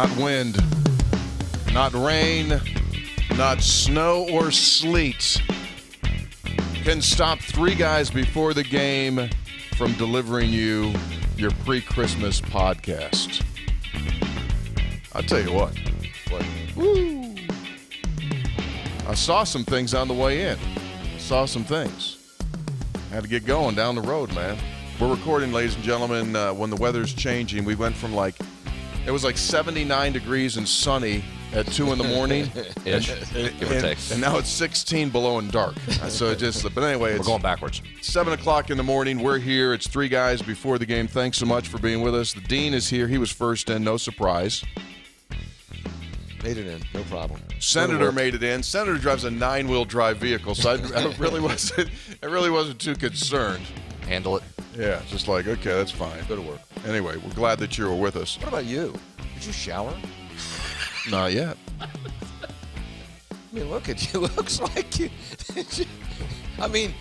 Not wind, not rain, not snow or sleet can stop three guys before the game from delivering you your pre-Christmas podcast. I'll tell you what. Woo! I saw some things on the way in. Saw some things. Had to get going down the road, man. We're recording, ladies and gentlemen, when the weather's changing. We went from it was 79 degrees and sunny at 2 in the morning. Ish, give or take. And now it's 16 below and dark. So but anyway, we're going backwards. 7 o'clock in the morning. We're here. It's three guys before the game. Thanks so much for being with us. The Dean is here. He was first in. No surprise. Made it in. No problem. Senator made it in. Senator drives a 9-wheel drive vehicle, so I really wasn't too concerned. Handle it. Yeah, just okay, that's fine. Go to work. Anyway, we're glad that you were with us. What about you? Did you shower? Not yet. I mean, look at you. Looks like you. I mean,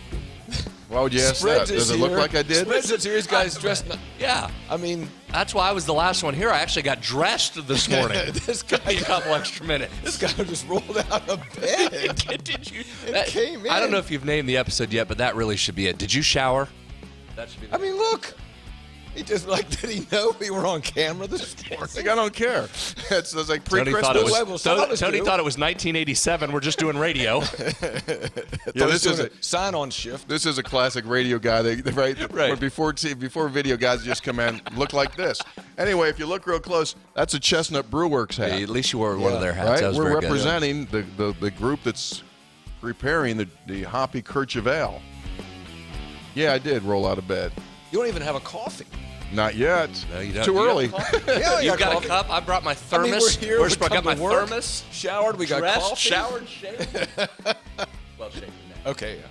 why would you ask that? Does it look like I did? Spreads is here. This guy's dressed. Yeah. I mean, that's why I was the last one here. I actually got dressed this morning. This guy a couple extra minutes. This guy just rolled out of bed. Did you? Came in. I don't know if you've named the episode yet, but that really should be it. Did you shower? That should be. I mean, look. He just did he know we were on camera this morning? I don't care. It's like pre-Christmas. Tony thought it was 1987. We're just doing radio. Yeah, this is a sign-on shift. This is a classic radio guy. Right. Before video guys just come in, look like this. Anyway, if you look real close, that's a Chestnut Brewworks hat. Hey, at least you wore one of their hats. Right? That was We're very representing the group that's preparing the Hoppy Kirch of Ale. Yeah, I did roll out of bed. You don't even have a coffee. Not yet. No, you don't. Too early. Yeah, you got a cup. I brought my thermos. I mean, we're here. I got my thermos. Showered. We got dressed, coffee. Showered, shaved. Well, shaved. Okay. Yeah.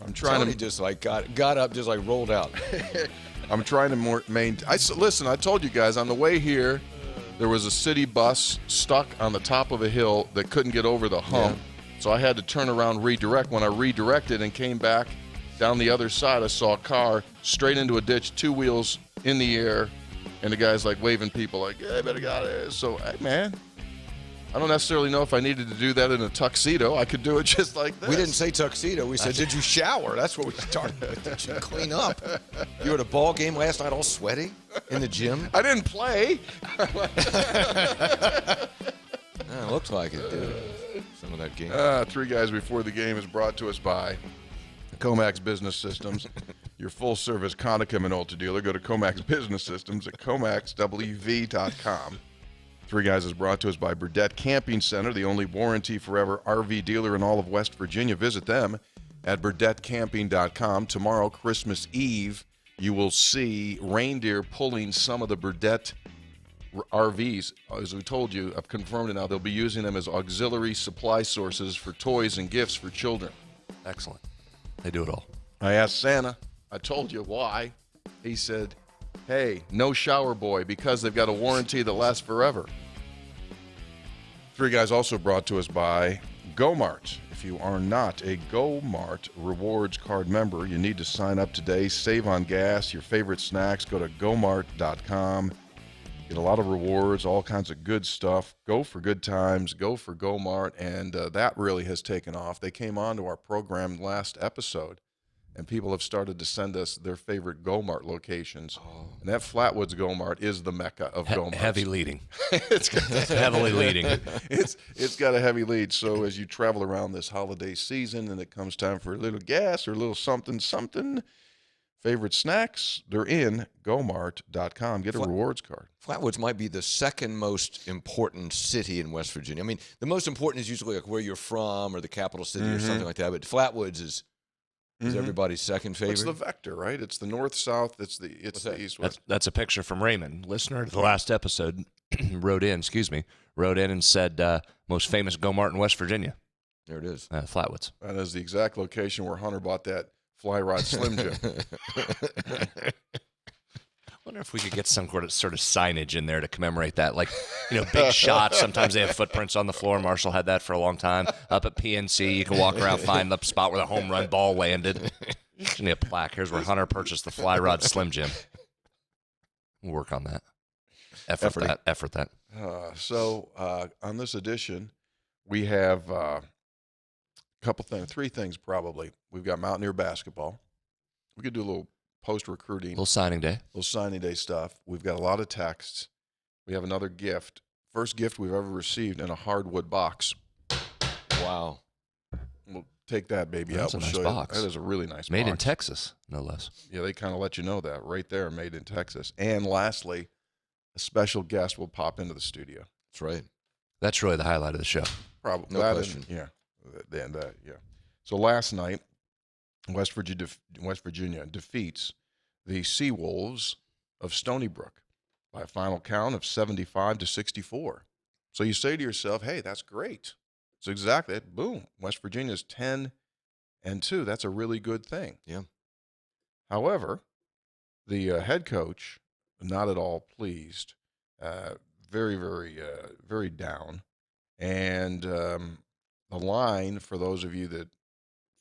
I'm trying Tony just got up, just rolled out. I'm trying to listen, I told you guys on the way here, there was a city bus stuck on the top of a hill that couldn't get over the hump. Yeah. So I had to turn around, redirect. When I redirected and came back down the other side, I saw a car straight into a ditch, 2 wheels in the air, and the guy's waving people hey, better got it. So, hey, man, I don't necessarily know if I needed to do that in a tuxedo. I could do it just like this. We didn't say tuxedo. We said, did you shower? That's what we started with. Did you clean up? You were at a ball game last night all sweaty in the gym? I didn't play. It looked like it did. Some of that game. Three guys before the game is brought to us by Comax Business Systems, your full-service Conicum and Ulta dealer. Go to Comax Business Systems at comaxwv.com. Three Guys is brought to us by Burdette Camping Center, the only warranty forever RV dealer in all of West Virginia. Visit them at burdettecamping.com. Tomorrow, Christmas Eve, you will see reindeer pulling some of the Burdette RVs. As we told you, I've confirmed it now, they'll be using them as auxiliary supply sources for toys and gifts for children. Excellent. They do it all. I asked Santa, I told you why. He said, hey, no shower boy, because they've got a warranty that lasts forever. Three Guys also brought to us by GoMart. If you are not a GoMart rewards card member, you need to sign up today. Save on gas, your favorite snacks. Go to gomart.com. Get a lot of rewards, all kinds of good stuff. Go for good times. Go for GoMart, and that really has taken off. They came on to our program last episode, and people have started to send us their favorite GoMart locations. Oh. And that Flatwoods GoMart is the mecca of GoMart. Heavy leading. It's heavily leading. It's got a heavy lead. So as you travel around this holiday season and it comes time for a little gas or a little something, favorite snacks, they're in gomart.com. Get a rewards card. Flatwoods might be the second most important city in West Virginia. I mean, the most important is usually where you're from or the capital city or something like that. But Flatwoods is everybody's second favorite. It's the vector, right? It's the north-south. It's the east-west. That's a picture from Raymond. Listener to the last episode wrote in and said, most famous GoMart in West Virginia. There it is. Flatwoods. That is the exact location where Hunter bought that Fly Rod Slim Jim. I wonder if we could get some sort of signage in there to commemorate that. Big shots. Sometimes they have footprints on the floor. Marshall had that for a long time. Up at PNC, you can walk around, find the spot where the home run ball landed. Just need a plaque. Here's where Hunter purchased the Fly Rod Slim Jim. We'll work on that. Effort that. On this edition, we have three things probably. We've got Mountaineer basketball. We could do a little post-recruiting. Little signing day. Little signing day stuff. We've got a lot of texts. We have another gift. First gift we've ever received in a hardwood box. Wow. We'll take that baby That's out. a We'll nice show box. you. That is a really nice Made box. in Texas, no less. Yeah, they kind of let you know that right there, made in Texas. And lastly, a special guest will pop into the studio. That's right. That's really the highlight of the show. Probably. No question. Yeah. Yeah. So last night, West Virginia defeats the Seawolves of Stony Brook by a final count of 75-64. So you say to yourself, hey, that's great. It's exactly it. Boom. West Virginia's 10-2. That's a really good thing. Yeah. However, the head coach, not at all pleased, very, very, very down. And the line, for those of you that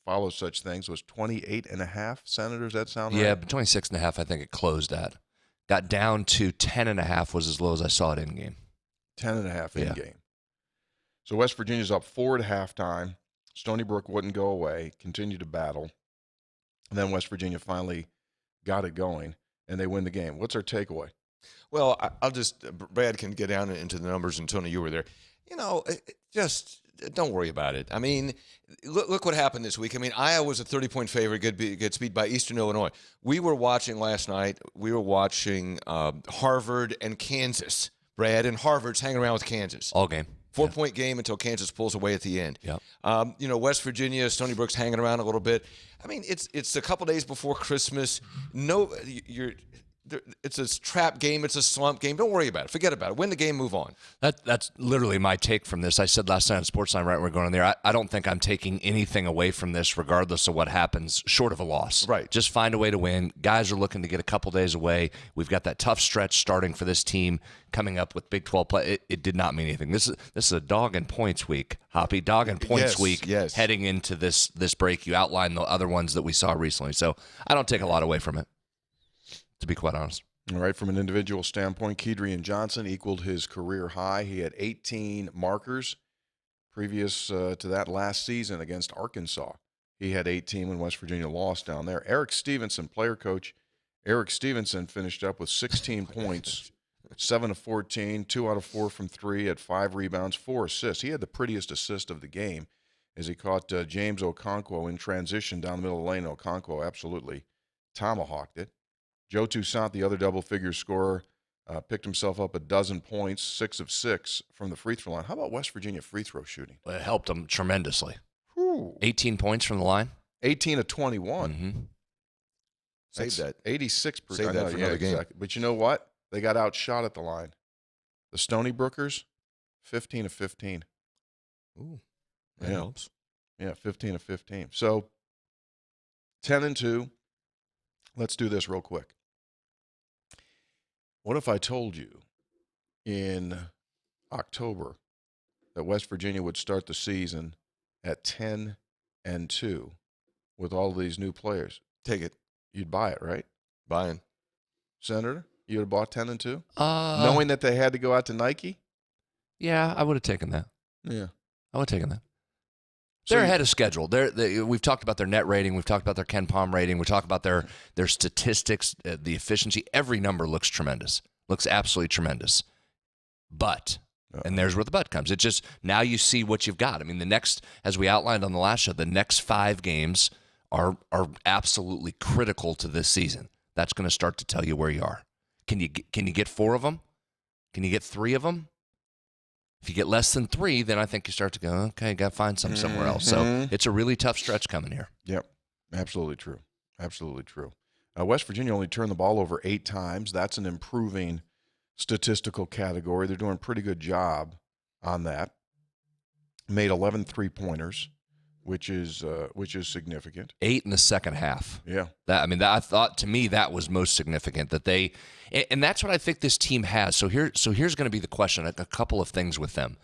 follow such things, was 28.5. Senators, that sound right? Yeah, but 26.5, I think it closed at. Got down to 10.5 was as low as I saw it in game. 10.5 in Yeah. game. So West Virginia's up 4 at halftime. Stony Brook wouldn't go away, continued to battle. And then West Virginia finally got it going, and they win the game. What's our takeaway? Well, I'll just Brad can get down into the numbers, and Tony, you were there. Just don't worry about it. I mean, look what happened this week. I mean, Iowa was a 30-point favorite, gets beat by Eastern Illinois. We were watching last night. We were watching Harvard and Kansas. Brad, and Harvard's hanging around with Kansas. All game. 4-point game until Kansas pulls away at the end. Yep. West Virginia, Stony Brook's hanging around a little bit. I mean, it's a couple days before Christmas. It's a trap game. It's a slump game. Don't worry about it. Forget about it. Win the game, move on. That's literally my take from this. I said last night on Sportsline right when we were going on there, I don't think I'm taking anything away from this regardless of what happens, short of a loss. Right. Just find a way to win. Guys are looking to get a couple days away. We've got that tough stretch starting for this team coming up with Big 12 play. It did not mean anything. This is a dog and points week, Hoppy. Dog and points week heading into this break. You outlined the other ones that we saw recently. So I don't take a lot away from it, to be quite honest. All right, from an individual standpoint, Kedrian Johnson equaled his career high. He had 18 markers previous to that last season against Arkansas. He had 18 when West Virginia lost down there. Eric Stevenson, player coach, Eric Stevenson finished up with 16 points, 7 of 14, 2 out of 4 from 3, had 5 rebounds, 4 assists. He had the prettiest assist of the game as he caught James Okonkwo in transition down the middle of the lane. Okonkwo absolutely tomahawked it. Joe Toussaint, the other double-figure scorer, picked himself up a dozen points, 6 of 6 from the free throw line. How about West Virginia free throw shooting? It helped them tremendously. Whew. 18 points from the line. 18 of 21. Mm-hmm. Save that. 86%. Save that for another game. Exactly. But you know what? They got outshot at the line. The Stony Brookers, 15 of 15. Ooh, that helps. Yeah, 15 of 15. So 10-2. Let's do this real quick. What if I told you in October that West Virginia would start the season at 10-2 with all these new players? Take it. You'd buy it, right? Buying. Senator, you would have bought 10-2? Knowing Knowing that they had to go out to Nike? Yeah, I would have taken that. Yeah. I would have taken that. So They're ahead of schedule. We've talked about their net rating. We've talked about their Ken Palm rating. We talked about their statistics, the efficiency. Every number looks tremendous. Looks absolutely tremendous. But, and there's where the but comes. It's just now you see what you've got. I mean, the next, as we outlined on the last show, the next 5 games are absolutely critical to this season. That's going to start to tell you where you are. Can you get 4 of them? Can you get 3 of them? If you get less than 3, then I think you start to go, okay, got to find something somewhere else. So it's a really tough stretch coming here. Yep, absolutely true. Absolutely true. West Virginia only turned the ball over 8 times. That's an improving statistical category. They're doing a pretty good job on that. Made 11 3-pointers, which is significant. 8 in the second half. Yeah. I thought, to me, that was most significant, that they, and that's what I think this team has. So here's going to be the question, a couple of things with them.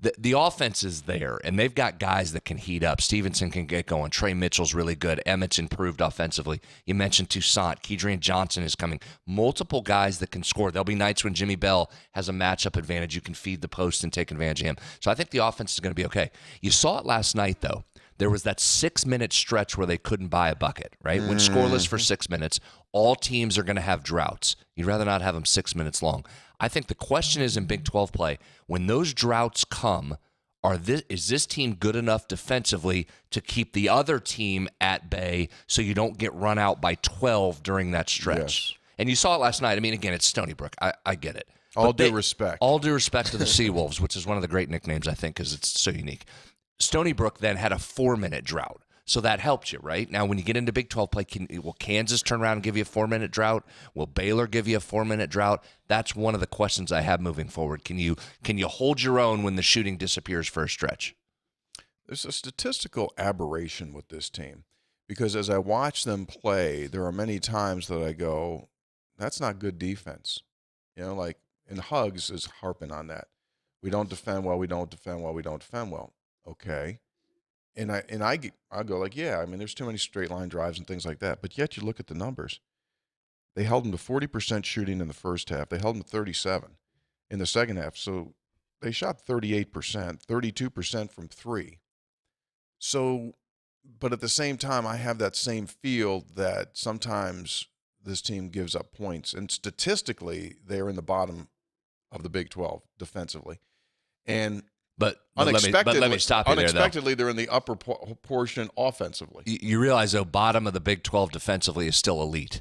The offense is there, and they've got guys that can heat up. Stevenson can get going. Trey Mitchell's really good. Emmett's improved offensively. You mentioned Toussaint. Kedrian Johnson is coming. Multiple guys that can score. There'll be nights when Jimmy Bell has a matchup advantage. You can feed the post and take advantage of him. So I think the offense is going to be okay. You saw it last night, though. There was that 6-minute stretch where they couldn't buy a bucket, right? When scoreless for 6 minutes, all teams are going to have droughts. You'd rather not have them 6 minutes long. I think the question is in Big 12 play, when those droughts come, is this team good enough defensively to keep the other team at bay so you don't get run out by 12 during that stretch? Yes. And you saw it last night. I mean, again, it's Stony Brook. I get it. All due respect to the Seawolves, which is one of the great nicknames, I think, because it's so unique. Stony Brook then had a 4-minute drought. So that helped you, right? Now, when you get into Big 12 play, will Kansas turn around and give you a 4-minute drought? Will Baylor give you a 4-minute drought? That's one of the questions I have moving forward. Can you hold your own when the shooting disappears for a stretch? There's a statistical aberration with this team because as I watch them play, there are many times that I go, that's not good defense. You know, like, and Hugs is harping on that. We don't defend well, we don't defend well, we don't defend well. Okay. And I go like, yeah, I mean, there's too many straight line drives and things like that. But yet you look at the numbers. They held them to 40% shooting in the first half. They held them to 37 in the second half. So they shot 38%, 32% from three. So, but at the same time, I have that same feel that sometimes this team gives up points. And statistically, they're in the bottom of the Big 12 defensively. And But let me stop you there, though. Unexpectedly, they're in the upper portion offensively. You realize, though, bottom of the Big 12 defensively is still elite.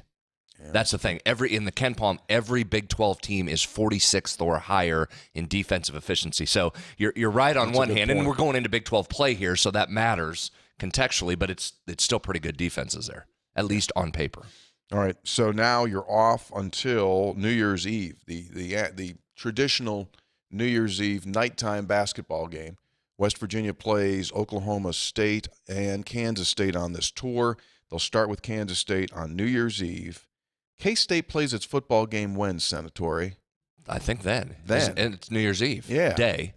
Yeah. That's the thing. In the Ken Palm, every Big 12 team is 46th or higher in defensive efficiency. So you're right on one hand, and we're going into Big 12 play here, so that matters contextually, but it's still pretty good defenses there, at least on paper. All right, so now you're off until New Year's Eve, the traditional New Year's Eve nighttime basketball game. West Virginia plays Oklahoma State and Kansas State on this tour. They'll start with Kansas State on New Year's Eve. K-State plays its football game when, Senatori? I think then. And it's New Year's Eve. Yeah. Day.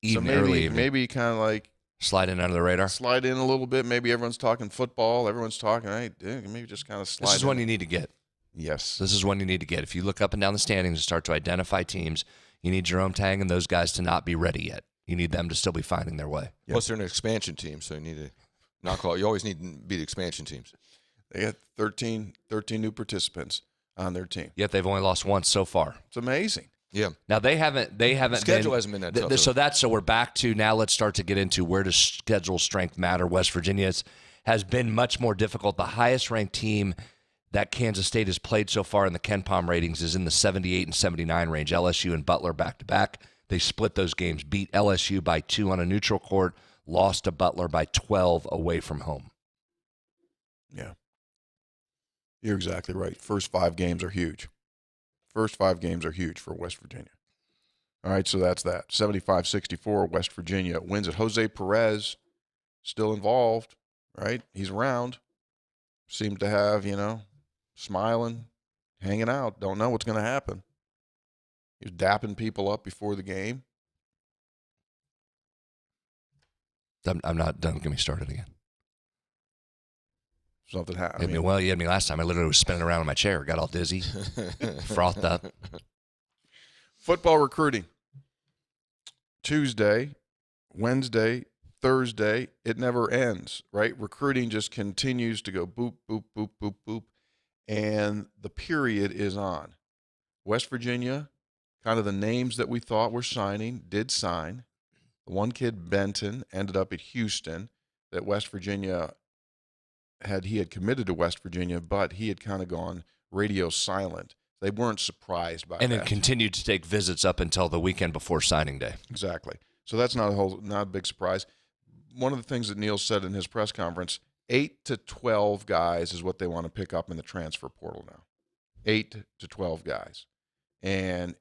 Evening, so early evening. Maybe kind of like slide in under the radar. Slide in a little bit. Maybe everyone's talking football. Everyone's talking, hey, maybe just kind of slide in. This is one you need to get. Yes. This is one you need to get. If you look up and down the standings and start to identify teams, you need Jerome Tang and those guys to not be ready yet. You need them to still be finding their way. Yep. Plus, they're an expansion team, so you need to knock all. You always need to beat expansion teams. They got 13 new participants on their team. Yet they've only lost once so far. It's amazing. Yeah. Now they haven't. Schedule hasn't been that tough. So we're back to now. Let's start to get into where does schedule strength matter. West Virginia has been much more difficult. The highest ranked team that Kansas State has played so far in the Ken Palm ratings is in the 78 and 79 range. LSU and Butler back to back. They split those games, beat LSU by 2 on a neutral court, lost to Butler by 12 away from home. Yeah. You're exactly right. First 5 games are huge. First 5 games are huge for West Virginia. All right, so that's that. 75-64, West Virginia wins it. Jose Perez still involved, right? He's around. Seems to have, smiling, hanging out. Don't know what's going to happen. He was dapping people up before the game. I'm not done. Get me started again. Something happened. You had me last time. I literally was spinning around in my chair. Got all dizzy, frothed up. Football recruiting. Tuesday, Wednesday, Thursday, it never ends, right? Recruiting just continues to go boop, boop, boop, boop, boop, and the period is on. West Virginia, kind of the names that we thought were signing, did sign. One kid, Benton, ended up at Houston, that West Virginia he had committed to West Virginia, but he had kind of gone radio silent. They weren't surprised by that. And then continued to take visits up until the weekend before signing day. Exactly. So that's not a big surprise. One of the things that Neil said in his press conference, 8 to 12 guys is what they want to pick up in the transfer portal now. 8 to 12 guys. And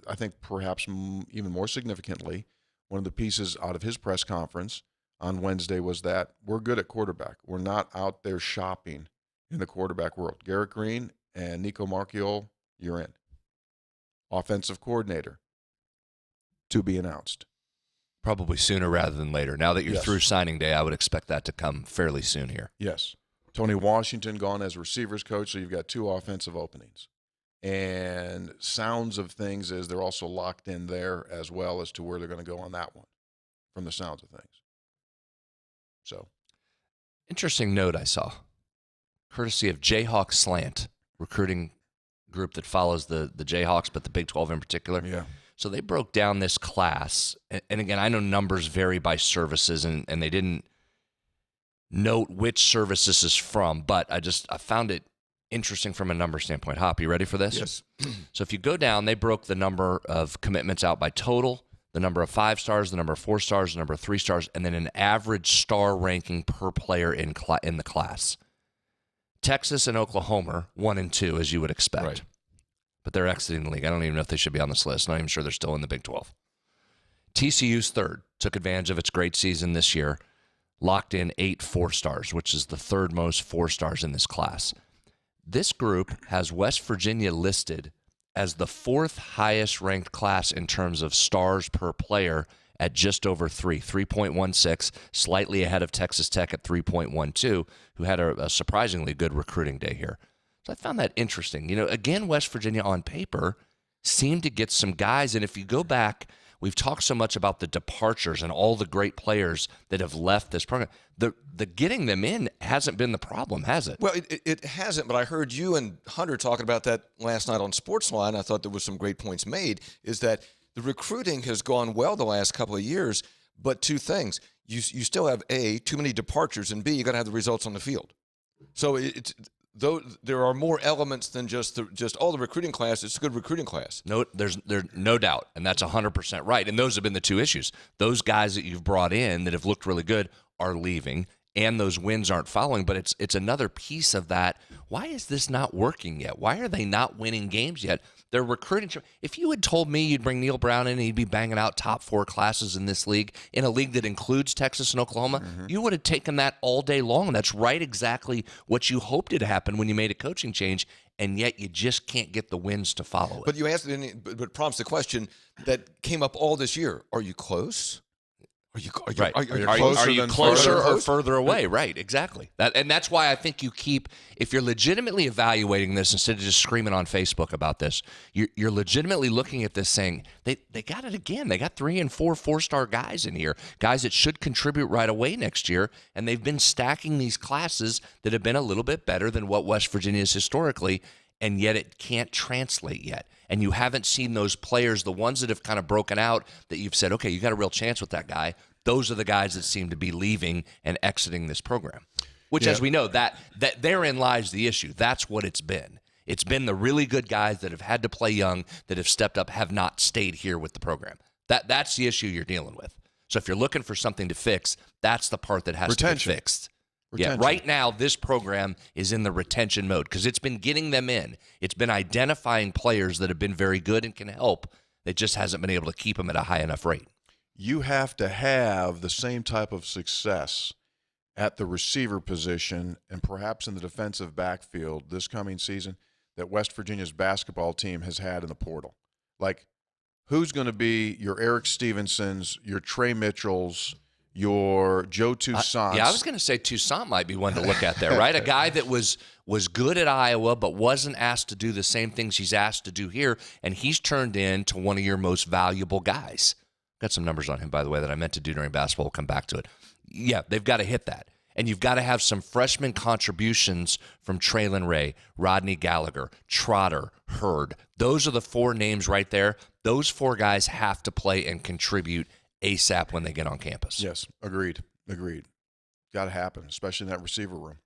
I think perhaps even more significantly, one of the pieces out of his press conference on Wednesday was that we're good at quarterback. We're not out there shopping in the quarterback world. Garrett Green and Nico Marchiol, you're in. Offensive coordinator, to be announced. Probably sooner rather than later. Now that you're Yes. through signing day, I would expect that to come fairly soon here. Yes. Tony Washington gone as receivers coach, so you've got 2 offensive openings. And sounds of things is they're also locked in there as well as to where they're going to go on that one, from the sounds of things. So, Interesting note I saw, courtesy of Jayhawk Slant, recruiting group that follows the Jayhawks, but the Big 12 in particular. yeah. So they broke down this class, and again, I know numbers vary by services, and they didn't note which service this is from, but I found it interesting from a number standpoint. Hop, you ready for this? Yes. So if you go down, they broke the number of commitments out by total, the number of 5 stars, the number of 4 stars, the number of 3 stars, and then an average star ranking per player in the class. Texas and Oklahoma, 1 and 2, as you would expect. Right. But they're exiting the league. I don't even know if they should be on this list. Not even sure they're still in the Big 12. TCU's 3rd, took advantage of its great season this year, locked in 8 4 stars, which is the 3rd most 4 stars in this class. This group has West Virginia listed as the 4th highest ranked class in terms of stars per player at just over 3.16, slightly ahead of Texas Tech at 3.12, who had a surprisingly good recruiting day here. So I found that interesting. Again, West Virginia on paper seemed to get some guys, and if you go back, we've talked so much about the departures and all the great players that have left this program. The getting them in hasn't been the problem, has it? Well, it hasn't, but I heard you and Hunter talking about that last night on Sportsline. I thought there was some great points made, is that the recruiting has gone well the last couple of years, but 2 things. You still have, A, too many departures, and B, you got to have the results on the field. So though there are more elements than just all the recruiting class. It's a good recruiting class. No, there's no doubt, and that's 100% right. And those have been the 2 issues. Those guys that you've brought in that have looked really good are leaving, and those wins aren't following. But it's another piece of that. Why is this not working yet? Why are they not winning games yet? They're recruiting. If you had told me you'd bring Neil Brown in and he'd be banging out top 4 classes in this league, in a league that includes Texas and Oklahoma, you would have taken that all day long. That's right, exactly what you hoped it happened when you made a coaching change, and yet you just can't get the wins to follow it. But you answered it, but prompts the question that came up all this year. Are you close? Are you Right. Are you closer than closer further? or further away? Right, exactly. That's why I think you keep, if you're legitimately evaluating this instead of just screaming on Facebook about this, you're legitimately looking at this saying, they got it again. They got 3 and 4 4-star guys in here, guys that should contribute right away next year, and they've been stacking these classes that have been a little bit better than what West Virginia is historically, and yet it can't translate yet. And you haven't seen those players, the ones that have kind of broken out, that you've said, okay, you got a real chance with that guy. Those are the guys that seem to be leaving and exiting this program. Which, as we know, that therein lies the issue. That's what it's been. It's been the really good guys that have had to play young, that have stepped up, have not stayed here with the program. That's the issue you're dealing with. So if you're looking for something to fix, that's the part that has to be fixed. Yeah, right now, this program is in the retention mode because it's been getting them in. It's been identifying players that have been very good and can help. It just hasn't been able to keep them at a high enough rate. You have to have the same type of success at the receiver position and perhaps in the defensive backfield this coming season that West Virginia's basketball team has had in the portal. Like, who's going to be your Eric Stevensons, your Trey Mitchells, your Joe Toussaint? I was going to say Toussaint might be one to look at there, right? A guy that was good at Iowa but wasn't asked to do the same things he's asked to do here, and he's turned into one of your most valuable guys. Got some numbers on him, by the way, that I meant to do during basketball. We'll come back to it. Yeah, they've got to hit that. And you've got to have some freshman contributions from Traylon Ray, Rodney Gallagher, Trotter, Hurd. Those are the 4 names right there. Those 4 guys have to play and contribute ASAP when they get on campus. Yes, agreed. Got to happen, especially in that receiver room.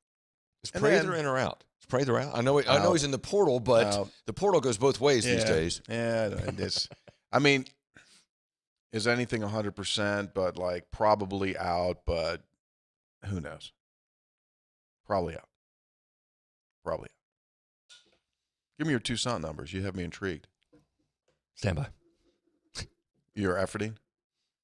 Is Prather in or out? Is Prather out? I know he's in the portal, but the portal goes both ways these days. Yeah, it's. I mean, is anything 100%? But like probably out. But who knows? Probably out. Give me your Toussaint numbers. You have me intrigued. Stand by. You're efforting.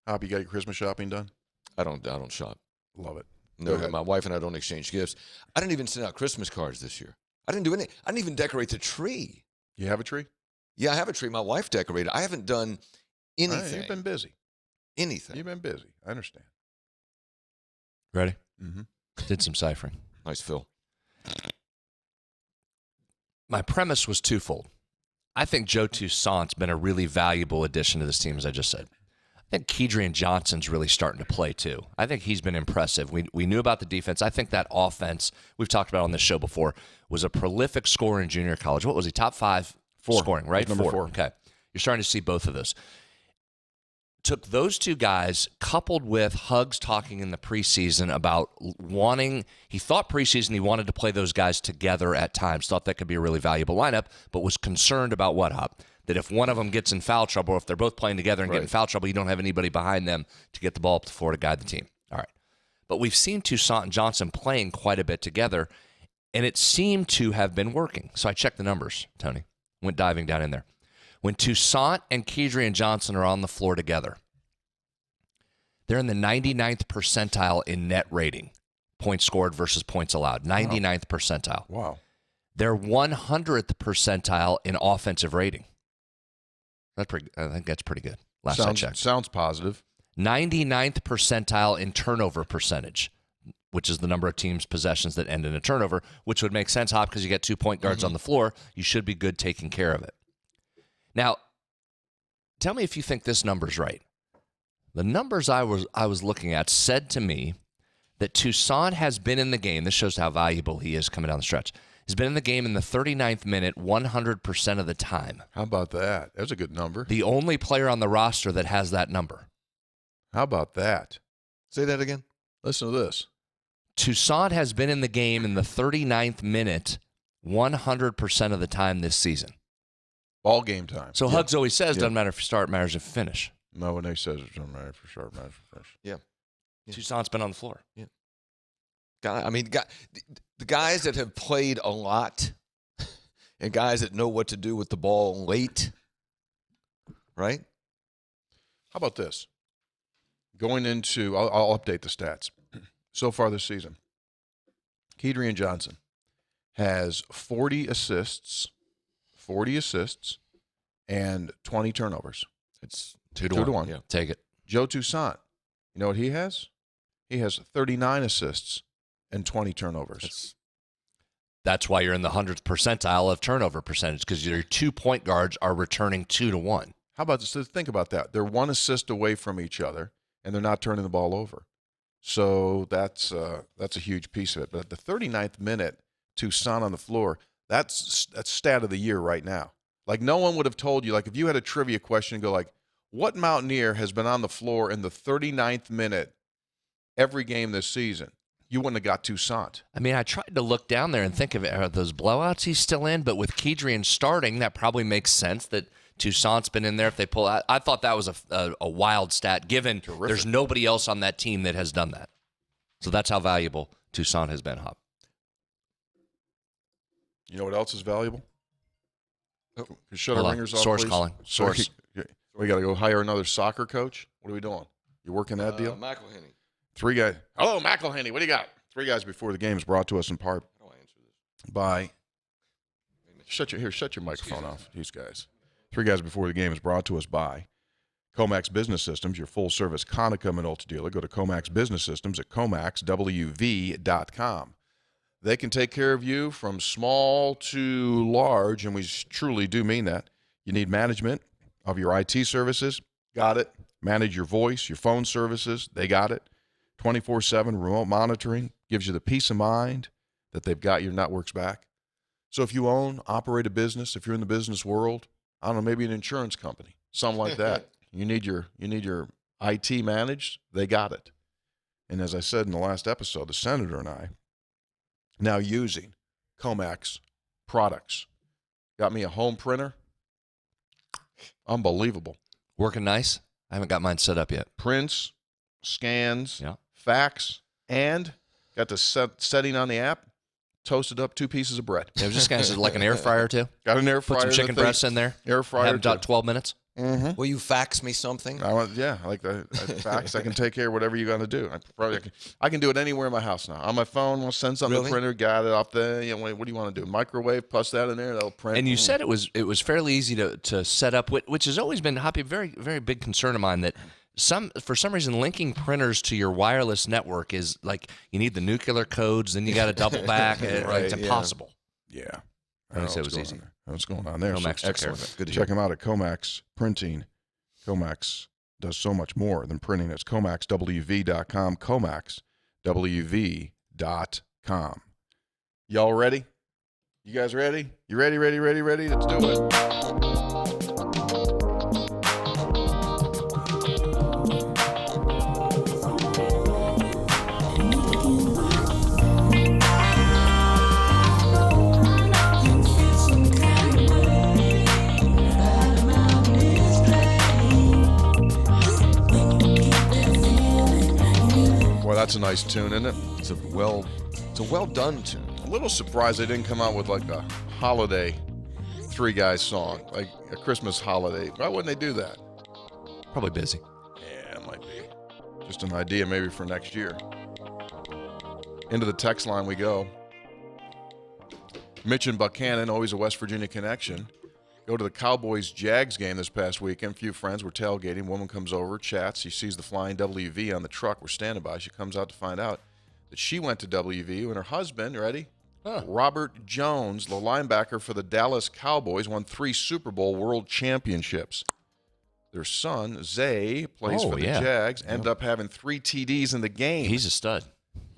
Hop, you got your Christmas shopping done? I don't shop. Love it. No, my wife and I don't exchange gifts. I didn't even send out Christmas cards this year. I didn't do any. I didn't even decorate the tree. You have a tree? Yeah, I have a tree. My wife decorated. I haven't done anything. You've been busy. anything. You've been busy. I understand. Ready? Mm-hmm. Did some ciphering. Nice, Phil. My premise was twofold. I think Joe Toussaint's been a really valuable addition to this team, as I just said. I think Kedrian Johnson's really starting to play, too. I think he's been impressive. We knew about the defense. I think that offense, we've talked about on this show before, was a prolific scorer in junior college. What was he? Top 5 scoring, right? Number 4. Okay. You're starting to see both of those. Took those two guys, coupled with Hugs talking in the preseason about he thought preseason he wanted to play those guys together at times, thought that could be a really valuable lineup, but was concerned about what, Hop? That if one of them gets in foul trouble, or if they're both playing together and get in foul trouble, you don't have anybody behind them to get the ball up the floor to guide the team. All right. But we've seen Toussaint and Johnson playing quite a bit together, and it seemed to have been working. So I checked the numbers, Tony. Went diving down in there. When Toussaint and Kedrian Johnson are on the floor together, they're in the 99th percentile in net rating, points scored versus points allowed, 99th percentile. Wow. They're 100th percentile in offensive rating. I think that's pretty good. Last I checked. Sounds positive. 99th percentile in turnover percentage, which is the number of teams' possessions that end in a turnover, which would make sense, Hop, because you get 2 point guards on the floor. You should be good taking care of it. Now, tell me if you think this number's right. The numbers I was looking at said to me that Toussaint has been in the game. This shows how valuable he is coming down the stretch. He's been in the game in the 39th minute 100% of the time. How about that? That's a good number. The only player on the roster that has that number. How about that? Say that again. Listen to this. Toussaint has been in the game in the 39th minute 100% of the time this season. All game time. So Hugs always says, doesn't matter if you start, matters if you finish. No, when they says it doesn't matter for sure, matters for finish. Yeah. Toussaint's been on the floor. Yeah. The guys that have played a lot and guys that know what to do with the ball late, right? How about this? Going into, I'll update the stats. So far this season, Kedrian Johnson has 40 assists, and 20 turnovers. It's 2-1. Yeah. Take it. Joe Toussaint, you know what he has? He has 39 assists and 20 turnovers. That's why you're in the 100th percentile of turnover percentage, because your 2 point guards are returning 2-1. How about this? Think about that. They're one assist away from each other, and they're not turning the ball over. So that's a huge piece of it. But at the 39th minute, Toussaint on the floor, that's stat of the year right now. Like, no one would have told you, like, if you had a trivia question, go like, what Mountaineer has been on the floor in the 39th minute every game this season? You wouldn't have got Toussaint. I mean, I tried to look down there and think of it. Are those blowouts he's still in? But with Kedrian starting, that probably makes sense that Toussaint's been in there if they pull out. I thought that was a wild stat, given there's nobody else on that team that has done that. So that's how valuable Toussaint has been, Hop. You know what else is valuable? Shut our ringers off, Source please. calling. Source. We got to go hire another soccer coach? What are we doing? You working that deal? McElhenney. 3 guys. Hello, McElhenney. What do you got? 3 guys before the game is brought to us in part How do I answer this? by. Shut your microphone off. These guys. 3 guys before the game is brought to us by Comax Business Systems, your full-service Konica Minolta dealer. Go to Comax Business Systems at comaxwv.com. They can take care of you from small to large, and we truly do mean that. You need management of your IT services. Got it. Manage your voice, your phone services. They got it. 24/7 remote monitoring gives you the peace of mind that they've got your networks back. So if you own, operate a business, if you're in the business world, I don't know, maybe an insurance company, something like that. You need your IT managed. They got it. And as I said in the last episode, the senator and I now using Comax products. Got me a home printer. Unbelievable. Working nice? I haven't got mine set up yet. Prints, scans, fax, and got the setting on the app. Toasted up 2 pieces of bread. I was just going to say, like an air fryer, too? Got an air fryer. Put some chicken breasts in there. Air fryer. Have about 12 minutes. Mm-hmm. Will you fax me something? I like the fax. I can take care of whatever you got to do. I can do it anywhere in my house now. On my phone, we'll send something to the printer. Got it off there. What do you want to do? Microwave, plus that in there. That'll print. And you said it was fairly easy to set up, which has always been, Hoppy, a very, very big concern of mine, that For some reason, linking printers to your wireless network is like you need the nuclear codes, then you got to double back. It's impossible. Yeah. I didn't say it was easy. What's going on there? Comax took care of Excellent. it. Good to Check hear. them out at Comax Printing. Comax does so much more than printing. It's ComaxWV.com. ComaxWV.com. Y'all ready? You guys ready? You ready? Let's do it. Boy, that's a nice tune, isn't it? It's a well done tune. A little surprised they didn't come out with like a holiday Three Guys song, like a Christmas holiday. Why wouldn't they do that? Probably busy. Yeah, it might be. Just an idea maybe for next year. Into the text line we go. Mitch and Buchanan, always a West Virginia connection. Go to the Cowboys-Jags game this past weekend. A few friends were tailgating. Woman comes over, chats. She sees the flying WV on the truck. We're standing by. She comes out to find out that she went to WV and her husband, ready? Robert Jones, the linebacker for the Dallas Cowboys, won 3 Super Bowl world championships. Their son, Zay, plays for the Jags, ended up having 3 TDs in the game. He's a stud.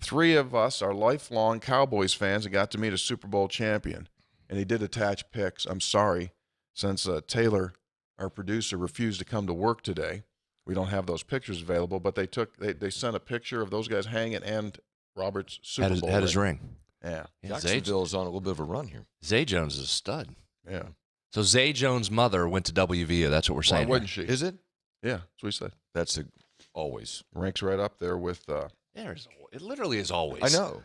3 of us are lifelong Cowboys fans and got to meet a Super Bowl champion. And he did attach pics. I'm sorry, since Taylor, our producer, refused to come to work today. We don't have those pictures available, but they sent a picture of those guys hanging and Robert's Super Bowl had his ring. Yeah. Jacksonville is on a little bit of a run here. Zay Jones is a stud. Yeah. So Zay Jones' mother went to WVU. That's what we're Why saying. wouldn't she? Is it? Yeah, that's what he said. That's always. Ranks right up there with It literally is always. I know.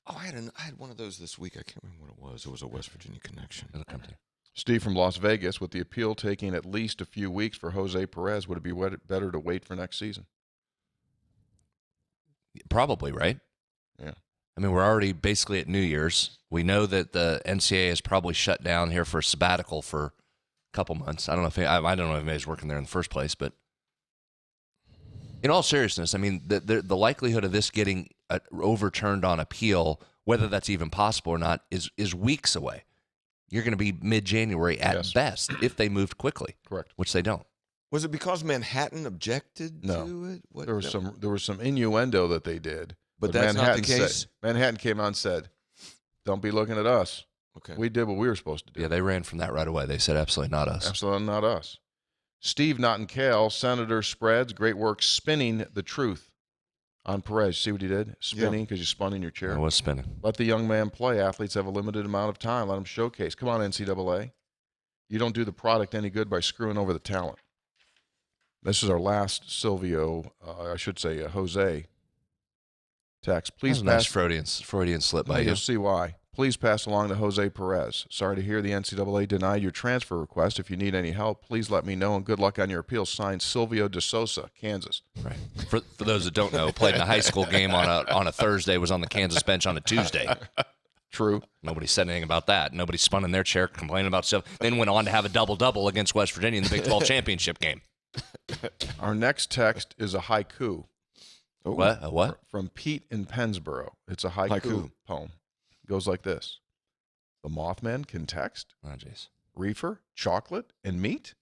Oh, I had one of those this week. I can't remember what it was. It was a West Virginia connection. It'll come to you. Steve from Las Vegas. With the appeal taking at least a few weeks for Jose Perez, would it be better to wait for next season? Probably, right? Yeah. I mean, we're already basically at New Year's. We know that the NCAA is probably shut down here for a sabbatical for a couple months. I don't know if anybody's working there in the first place, but in all seriousness, I mean, the likelihood of this getting overturned on appeal, whether that's even possible or not, is weeks away. You're going to be mid-January at best if they moved quickly. Correct. Which they don't. Was it because Manhattan objected No. to it? What? There was some innuendo that they did. But that's not the case? Said, Manhattan came out and said, don't be looking at us. Okay. We did what we were supposed to do. Yeah, they ran from that right away. They said absolutely not us. Absolutely not us. Steve Nottingdale, Senator Spreads, great work spinning the truth on Perez. See what he did? Spinning because you spun in your chair. I was spinning. Let the young man play. Athletes have a limited amount of time. Let them showcase. Come on, NCAA. You don't do the product any good by screwing over the talent. This is our last Jose text. Please That was pass. a nice Freudian slip by you. You'll see why. Please pass along to Jose Perez. Sorry to hear the NCAA denied your transfer request. If you need any help, please let me know, and good luck on your appeal. Signed, Silvio De Sosa, Kansas. Right. For those that don't know, played in a high school game on a Thursday, was on the Kansas bench on a Tuesday. True. Nobody said anything about that. Nobody spun in their chair complaining about stuff. Then went on to have a double-double against West Virginia in the Big 12 championship game. Our next text is a haiku. Oh. What? A what? From Pete in Pennsboro. It's a haiku poem. It goes like this. The Mothman can text. Oh, jeez. Reefer, chocolate, and meat?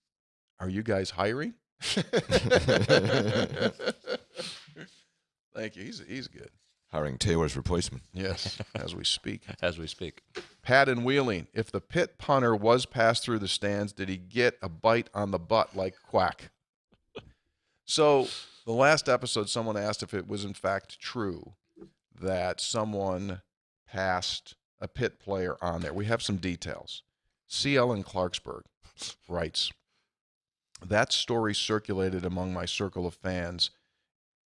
Are you guys hiring? Thank you. He's good. Hiring Taylor's replacement. Yes, as we speak. As we speak. Pat in Wheeling. If the pit punter was passed through the stands, did he get a bite on the butt like Quack? So the last episode, someone asked if it was in fact true that someone passed a pit player on there. We have some details. CL in Clarksburg writes, that story circulated among my circle of fans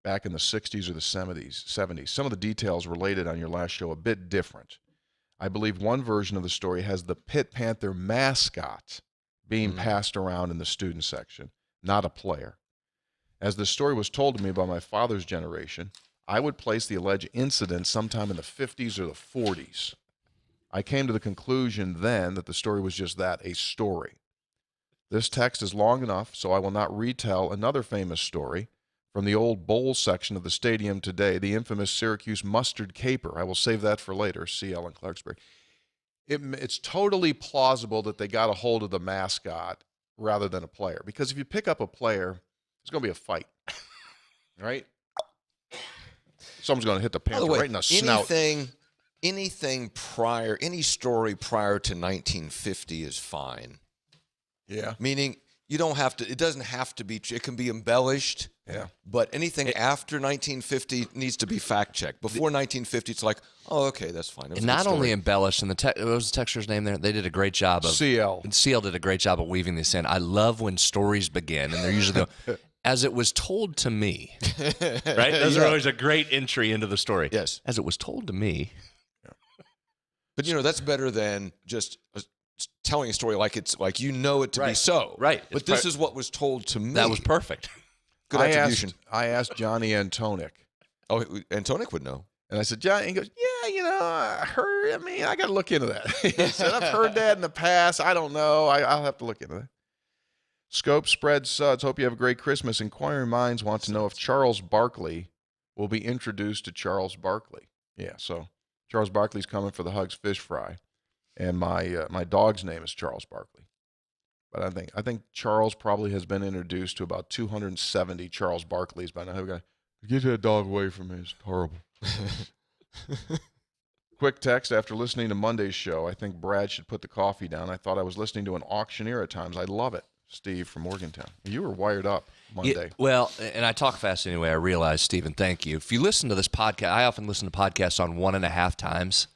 back in the 60s or the 70s. Some of the details related on your last show a bit different. I believe one version of the story has the Pit Panther mascot being passed around in the student section, not a player. As the story was told to me by my father's generation, I would place the alleged incident sometime in the 50s or the 40s. I came to the conclusion then that the story was just that, a story. This text is long enough, so I will not retell another famous story, from the old bowl section of the stadium today, the infamous Syracuse mustard caper. I will save that for later, CL in Clarksburg. It's totally plausible that they got a hold of the mascot rather than a player. Because if you pick up a player, there's going to be a fight, right? Someone's going to hit the Panther right in the snout. Anything prior, any story prior to 1950 is fine. Yeah. Meaning you don't have to, it doesn't have to be, it can be embellished. Yeah. But anything after 1950 needs to be fact-checked. Before 1950, it's like, oh, okay, that's fine. And not only embellished, and what was the texter's name there? They did a great job of... CL. And CL did a great job of weaving this in. I love when stories begin, and they're usually going, as it was told to me. Right? Those are always a great entry into the story. Yes. As it was told to me. But, that's better than just telling a story like it's like it to be so. Right. But this is what was told to me. That was perfect. Good attribution. I asked Johnny Antonic. Oh, Antonic would know. And I said, Johnny, he goes, I got to look into that. He said, I've heard that in the past. I don't know. I'll have to look into that. Scope Spread Suds. Hope you have a great Christmas. Inquiring Minds wants to know if Charles Barkley will be introduced to Charles Barkley. Yeah, so Charles Barkley's coming for the Hugs Fish Fry. And my dog's name is Charles Barkley. But I think Charles probably has been introduced to about 270 Charles Barkleys by now. Get that dog away from me. It's horrible. Quick text after listening to Monday's show. I think Brad should put the coffee down. I thought I was listening to an auctioneer at times. I love it. Steve from Morgantown. You were wired up Monday. Yeah, well, and I talk fast anyway. I realize, Stephen, thank you. If you listen to this podcast, I often listen to podcasts on 1.5 times.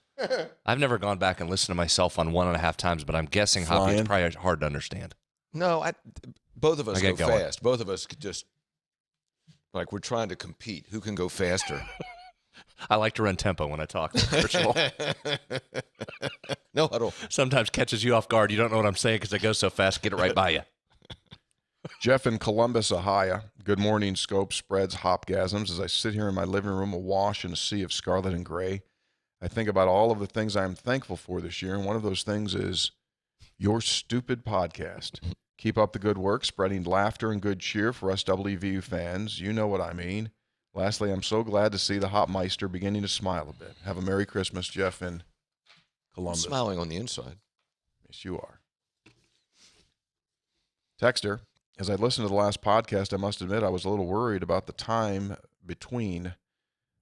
I've never gone back and listened to myself on 1.5 times, but I'm guessing Hoppy is probably hard to understand. No, both of us go going. fast. Both of us could just, like, we're trying to compete. Who can go faster? I like to run tempo when I talk. First of all. No huddle. Sometimes catches you off guard. You don't know what I'm saying because I go so fast. Get it right by you. Jeff in Columbus, Ohio. Good morning, Scope Spreads, Hopgasms. As I sit here in my living room awash in a sea of scarlet and gray, I think about all of the things I'm thankful for this year, and one of those things is your stupid podcast. Keep up the good work, spreading laughter and good cheer for us WVU fans. You know what I mean. Lastly, I'm so glad to see the Hopmeister beginning to smile a bit. Have a Merry Christmas, Jeff in Columbus. I'm smiling on the inside. Yes, you are. Texter, as I listened to the last podcast, I must admit I was a little worried about the time between.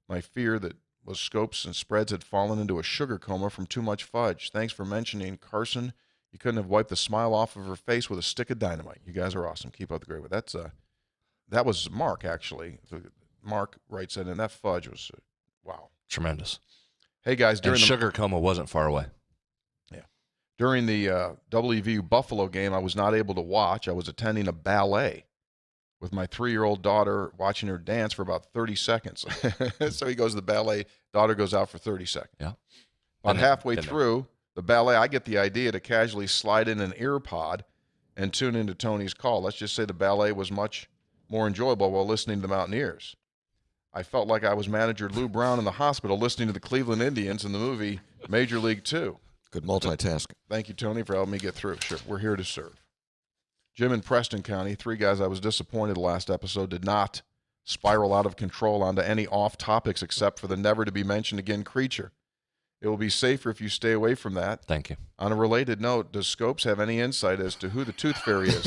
My fear that was Scopes and Spreads had fallen into a sugar coma from too much fudge. Thanks for mentioning Carson. You couldn't have wiped the smile off of her face with a stick of dynamite. You guys are awesome. Keep up the great work. That was Mark, actually. Mark writes in, and that fudge was, wow. Tremendous. Hey, guys. And sugar coma wasn't far away. Yeah. During the WVU Buffalo game, I was not able to watch. I was attending a ballet with my 3-year-old daughter, watching her dance for about 30 seconds. So he goes to the ballet. Daughter goes out for 30 seconds. Yeah. About halfway through the ballet, I get the idea to casually slide in an ear pod and tune into Tony's call. Let's just say the ballet was much more enjoyable while listening to the Mountaineers. I felt like I was manager Lou Brown in the hospital listening to the Cleveland Indians in the movie Major League 2. Good multitasking. Thank you, Tony, for helping me get through. Sure, we're here to serve. Jim in Preston County, 3 guys I was disappointed last episode did not spiral out of control onto any off topics except for the never to be mentioned again creature. It will be safer if you stay away from that. Thank you. On a related note, does Scopes have any insight as to who the Tooth Fairy is?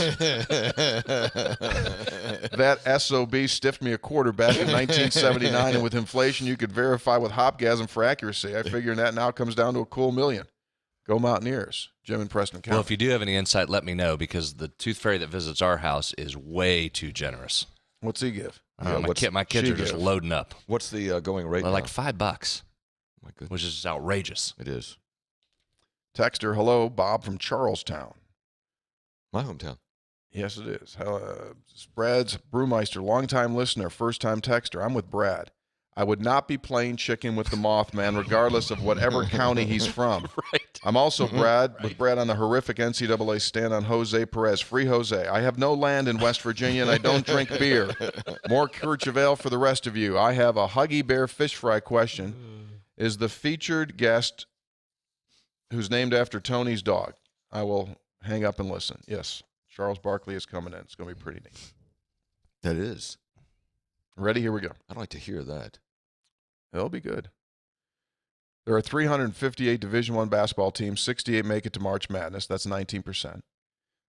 That SOB stiffed me a quarter back in 1979, and with inflation, you could verify with Hopgasm for accuracy. I figure that now comes down to a cool $1 million. Go Mountaineers. Jim in Preston County. Well, if you do have any insight, let me know, because the Tooth Fairy that visits our house is way too generous. What's he give? My kids are just loading up. What's the going rate? Like $5. My goodness. Which is outrageous. It is. Texter, hello, Bob from Charlestown. My hometown. Yes, it is. Spreads, Brewmeister, longtime listener, first-time texter. I'm with Brad. I would not be playing chicken with the Mothman, regardless of whatever county he's from. Right. I'm also with Brad on the horrific NCAA stand on Jose Perez. Free Jose. I have no land in West Virginia, and I don't drink beer. More Kirchhoff for the rest of you. I have a Huggy Bear fish fry question. Is the featured guest who's named after Tony's dog? I will hang up and listen. Yes, Charles Barkley is coming in. It's going to be pretty neat. That is. Ready? Here we go. I'd like to hear that. It'll be good. There are 358 Division I basketball teams. 68 make it to March Madness. That's 19%.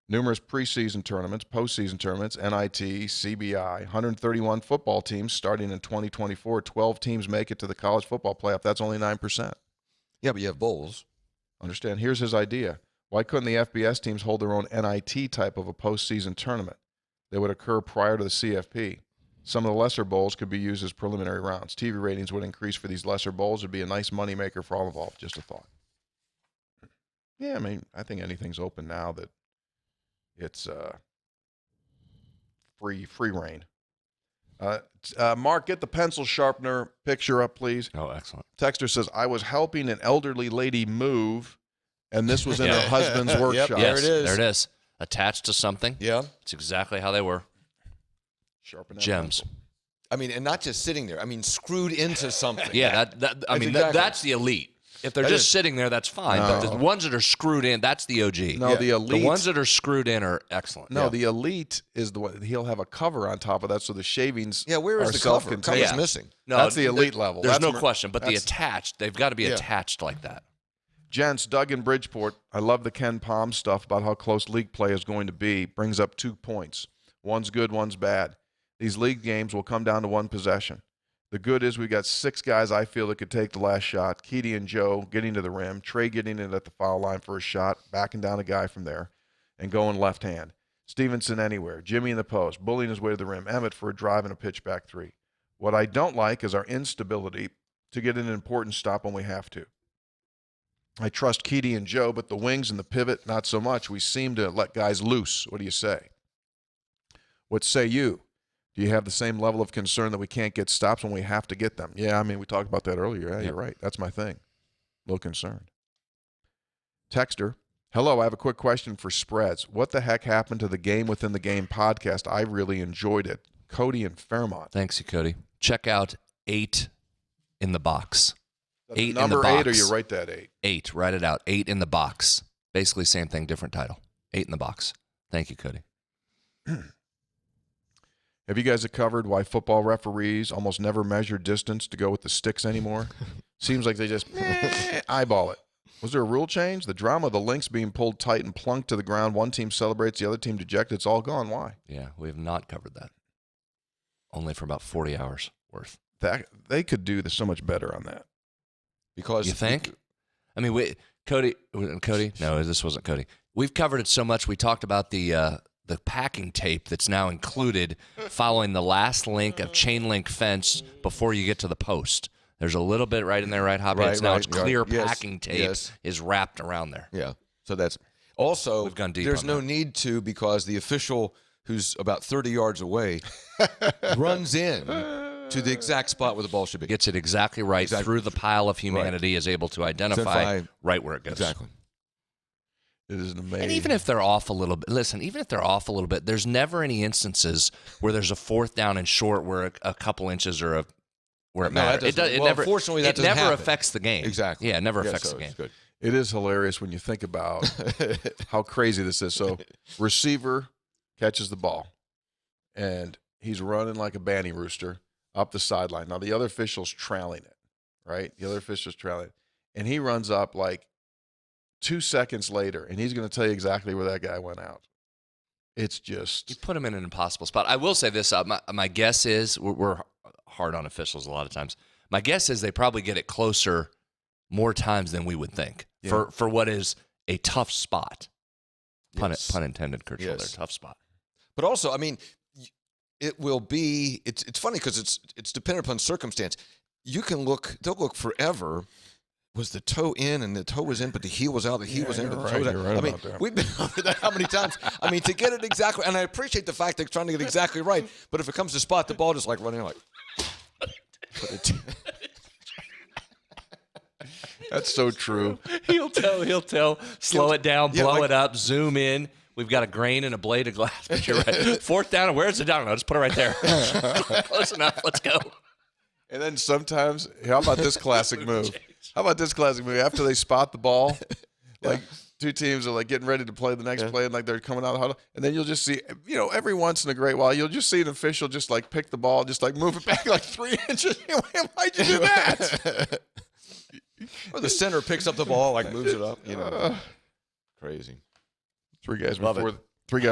Numerous preseason tournaments, postseason tournaments, NIT, CBI. 131 football teams starting in 2024. 12 teams make it to the college football playoff. That's only 9%. Yeah, but you have bowls. Understand? Here's his idea. Why couldn't the FBS teams hold their own NIT type of a postseason tournament that would occur prior to the CFP? Some of the lesser bowls could be used as preliminary rounds. TV ratings would increase for these lesser bowls. It would be a nice moneymaker for all involved. Just a thought. Yeah, I mean, I think anything's open now that it's free reign. Mark, get the pencil sharpener picture up, please. Oh, excellent. Texter says, I was helping an elderly lady move, and this was in her husband's workshop. Yes, There it is. There it is. Attached to something. Yeah. It's exactly how they were. Sharpen that Gems. pencil. I mean, and not just sitting there. I mean, screwed into something. Yeah, that's the elite. If they're just sitting there, that's fine. No. But the ones that are screwed in, that's the OG. No, the elite. The ones that are screwed in are excellent. No, the elite is the one. He'll have a cover on top of that, so the shavings Where is are the cover? self-contained. Cover's missing. No, That's the elite level. There's That's no question. But the that's- attached, they've got to be attached like that. Gents, Doug in Bridgeport, I love the Ken Palm stuff about how close league play is going to be. Brings up 2 points. One's good, one's bad. These league games will come down to one possession. The good is we got 6 guys I feel that could take the last shot. Keedy and Joe getting to the rim. Trey getting it at the foul line for a shot, backing down a guy from there, and going left hand. Stevenson anywhere. Jimmy in the post, bullying his way to the rim. Emmett for a drive and a pitch back 3. What I don't like is our instability to get an important stop when we have to. I trust Keedy and Joe, but the wings and the pivot, not so much. We seem to let guys loose. What do you say? What say you? Do you have the same level of concern that we can't get stops when we have to get them? Yeah, I mean, we talked about that earlier. Yeah, you're right. That's my thing. A little concerned. Texter, hello, I have a quick question for Spreads. What the heck happened to the Game Within the Game podcast? I really enjoyed it. Cody in Fairmont. Thanks, you, Cody. Check out 8 in the box. 8 in the number box. 8, or you write that 8? 8. Write it out. 8 in the box. Basically, same thing, different title. 8 in the box. Thank you, Cody. Have you guys covered why football referees almost never measure distance to go with the sticks anymore? Seems like they just eyeball it. Was there a rule change? The drama of the links being pulled tight and plunked to the ground. One team celebrates, the other team dejected. It's all gone. Why? Yeah, we have not covered that. Only for about 40 hours worth. That they could do so much better on that. Because You think? I mean, Cody? No, this wasn't Cody. We've covered it so much. We talked about the packing tape that's now included following the last link of chain link fence before you get to the post. There's a little bit right in there, right, Hobby? Now it's clear packing tape is wrapped around there. Yeah. So that's also, We've gone deep there's on no that. need to, because the official who's about 30 yards away runs in to the exact spot where the ball should be. Gets it exactly right through the pile of humanity, is able to identify right where it goes. Exactly. It is an amazing. And even if they're off a little bit, there's never any instances where there's a 4th down and short where a couple inches or where it matters. Unfortunately, that doesn't happen. affects the game. Exactly. Yeah, it never affects the game. It's good. It is hilarious when you think about how crazy this is. So, receiver catches the ball, and he's running like a banty rooster up the sideline. Now, the other official's trailing it, right? The other official's trailing it. And he runs up like 2 seconds later, and he's going to tell you exactly where that guy went out. It's just... You put him in an impossible spot. I will say this. My guess is, we're hard on officials a lot of times. My guess is they probably get it closer more times than we would think for what is a tough spot. Pun intended, Kurt Schiller, tough spot. But also, I mean, it will be, it's funny because it's dependent upon circumstance. You can look, they'll look forever. Was the toe in and the toe was in, but the heel was out, the heel was in, but the toe was out. Right I mean, we've been over that how many times? I mean, to get it exactly, and I appreciate the fact they're trying to get it exactly right, but if it comes to spot the ball, just like running like. That's so true. He'll tell. Slow it down, blow it up, zoom in. We've got a grain and a blade of glass, but you're right. 4th down, and where's the down? I'll just put it right there. Close enough. Let's go. And then sometimes, how about this classic move? After they spot the ball, like Two teams are like getting ready to play the next play, and like they're coming out of the huddle, and then you'll just see, every once in a great while, you'll just see an official just like pick the ball, just like move it back like 3 inches. Why'd you do that? Or the center picks up the ball, like moves it up. Crazy. Three guys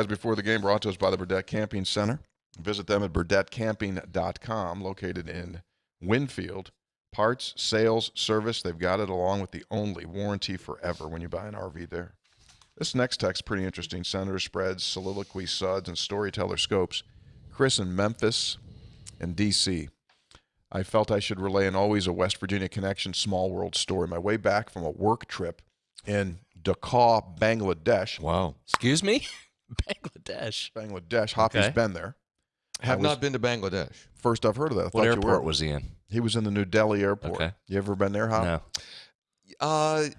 before the game, brought to us by the Burdette Camping Center. Visit them at burdettecamping.com, located in Winfield. Parts, sales, service, they've got it, along with the only warranty forever when you buy an RV there. This next text pretty interesting. Senator spreads, soliloquy suds, and storyteller scopes. Chris in Memphis and D.C. I felt I should relay an always a West Virginia connection small world story. My way back from a work trip in Dhaka, Bangladesh. Wow. Excuse me? Bangladesh. Hoppy's been there. Have not been to Bangladesh. First I've heard of that. What airport was he in? He was in the New Delhi airport. Okay. You ever been there, Hop? No.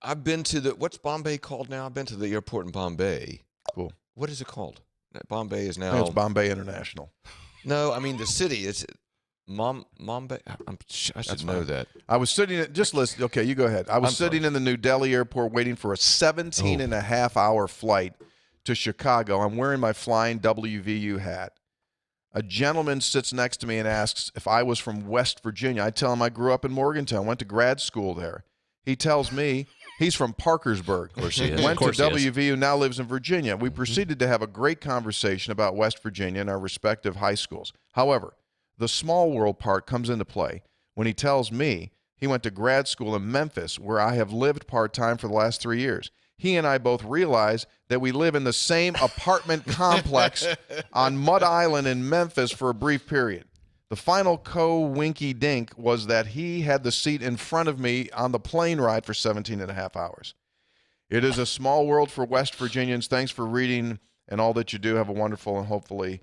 I've been to what's Bombay called now? I've been to the airport in Bombay. Cool. What is it called? Bombay is I now. think it's Bombay International. No, I mean the city. It's Bombay. I should know that. I was sitting at, just listen. Okay, you go ahead. I was sitting in the New Delhi airport waiting for a 17-and-a-half-hour flight to Chicago. I'm wearing my flying WVU hat. A gentleman sits next to me and asks if I was from West Virginia. I tell him I grew up in Morgantown, went to grad school there. He tells me he's from Parkersburg. Of course he is. Went to WVU, now lives in Virginia. We proceeded to have a great conversation about West Virginia and our respective high schools. However, the small world part comes into play when he tells me he went to grad school in Memphis, where I have lived part-time for the last 3 years. He and I both realize that we live in the same apartment complex on Mud Island in Memphis for a brief period. The final winky-dink was that he had the seat in front of me on the plane ride for 17-and-a-half hours. It is a small world for West Virginians. Thanks for reading and all that you do. Have a wonderful and hopefully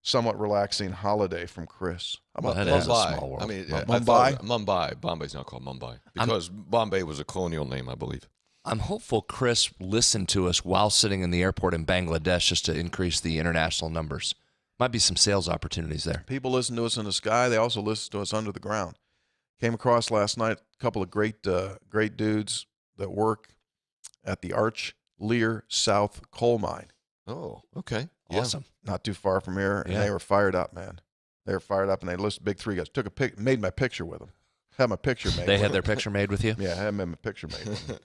somewhat relaxing holiday from Chris. Well, that is a small world. I mean, Mumbai? Mumbai. Bombay's not called Mumbai because Bombay was a colonial name, I believe. I'm hopeful Chris listened to us while sitting in the airport in Bangladesh just to increase the international numbers. Might be some sales opportunities there. People listen to us in the sky. They also listen to us under the ground. Came across last night a couple of great dudes that work at the Arch Lear South coal mine. Oh, okay. Awesome. Not too far from here. And they were fired up, man. They were fired up, and they listed big three guys. Made my picture with them. Had my picture made. They had their picture made with you? Yeah, I had my picture made with them.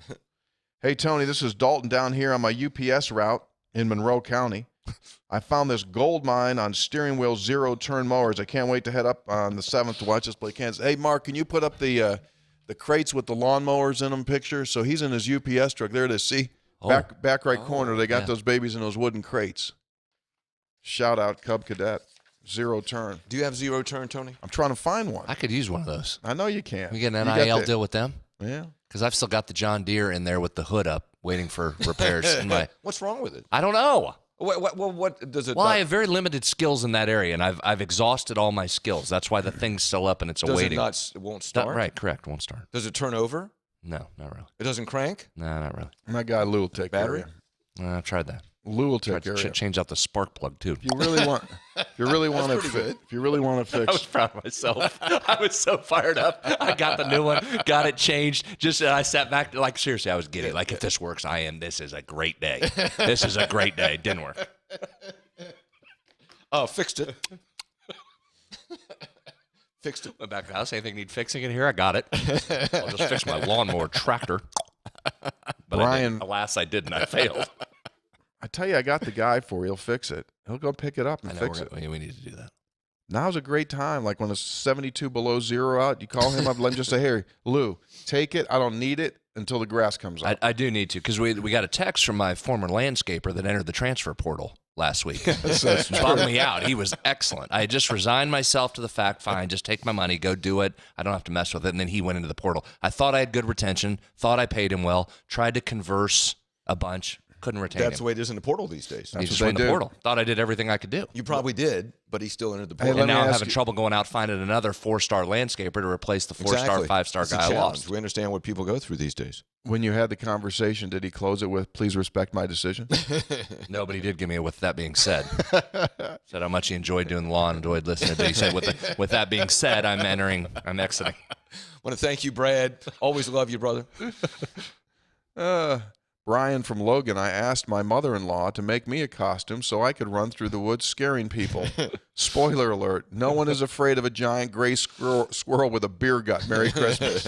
Hey, Tony, this is Dalton down here on my UPS route in Monroe County. I found this gold mine on steering wheel zero-turn mowers. I can't wait to head up on the 7th to watch us play Kansas. Hey, Mark, can you put up the crates with the lawnmowers in them picture? So he's in his UPS truck. There it is. See? Back right corner. They got those babies in those wooden crates. Shout out Cub Cadet. Zero turn. Do you have zero turn, Tony? I'm trying to find one. I could use one of those. I know you can. We get an NIL deal with them? Yeah. Because I've still got the John Deere in there with the hood up, waiting for repairs. What's wrong with it? I don't know. What does it? Well, I have very limited skills in that area, and I've exhausted all my skills. That's why the thing's still up and it's awaiting. It won't start? Right, correct. Won't start. Does it turn over? No, not really. It doesn't crank? No, not really. My guy Lou will take battery. care of you. I've tried that. Lou will take Tried care to of you. change out the spark plug too. If you really want to fix. I was proud of myself. I was so fired up. I got the new one, got it changed. I sat back, like seriously, I was giddy. Like if this works, this is a great day. This is a great day. Didn't work. Oh, fixed it. Fixed it. Went back to the house. Anything need fixing in here? I got it. I'll just fix my lawnmower tractor. But Brian, alas, I didn't. I failed. I tell you, I got the guy for you. He'll fix it. He'll go pick it up and fix it. We need to do that. Now's a great time. Like when it's 72 below zero out, you call him up and just say, hey, Lou, take it. I don't need it until the grass comes up. I do need to because we got a text from my former landscaper that entered the transfer portal last week. Bummed me out. He was excellent. I had just resigned myself to the fact, fine, just take my money, go do it. I don't have to mess with it. And then he went into the portal. I thought I had good retention, thought I paid him well, tried to converse a bunch. Couldn't retain That's him. the way it is in the portal these days. He just went in the portal. Thought I did everything I could do. You probably did, but he still entered the portal. And now I'm having trouble going out finding another 4-star landscaper to replace the 4-star, 5-star guy I lost. We understand what people go through these days. When you had the conversation, did he close it with, please respect my decision? No, but he did give me a with that being said. Said how much he enjoyed doing the lawn, enjoyed listening. But he said, with that being said, I'm exiting. Want to thank you, Brad. Always love you, brother. Brian from Logan, I asked my mother-in-law to make me a costume so I could run through the woods scaring people. Spoiler alert, no one is afraid of a giant gray squirrel with a beer gut. Merry Christmas.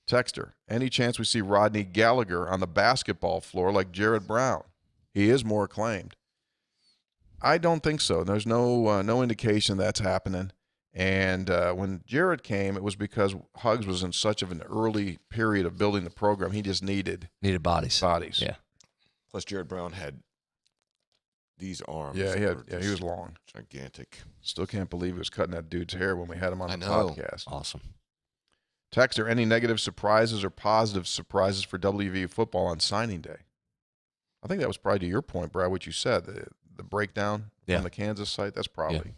Texter, any chance we see Rodney Gallagher on the basketball floor like Jared Brown? He is more acclaimed. I don't think so. There's no indication that's happening. And when Jared came, it was because Huggs was in such of an early period of building the program. He just needed bodies. Yeah. Plus, Jared Brown had these arms. Yeah, he was long. Gigantic. Still can't believe he was cutting that dude's hair when we had him on the podcast. Awesome. Texter, any negative surprises or positive surprises for WVU football on signing day? I think that was probably to your point, Brad, what you said, the breakdown on the Kansas site. That's probably. Yeah.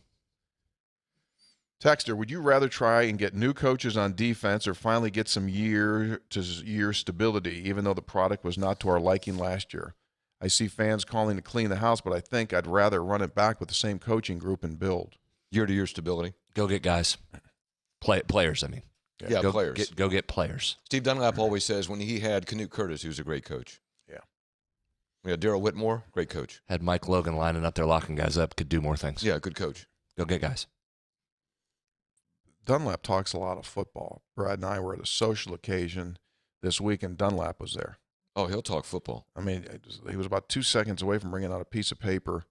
Texter, would you rather try and get new coaches on defense or finally get some year-to-year stability, even though the product was not to our liking last year? I see fans calling to clean the house, but I think I'd rather run it back with the same coaching group and build. Year-to-year stability. Go get guys. Players, I mean. Yeah, players. Go get players. Steve Dunlap always says when he had Canute Curtis, he was a great coach. Yeah. We had Darryl Whitmore, great coach. Had Mike Logan lining up there, locking guys up, could do more things. Yeah, good coach. Go get guys. Dunlap talks a lot of football. Brad and I were at a social occasion this week, and Dunlap was there. Oh, he'll talk football. I mean, he was about 2 seconds away from bringing out a piece of paper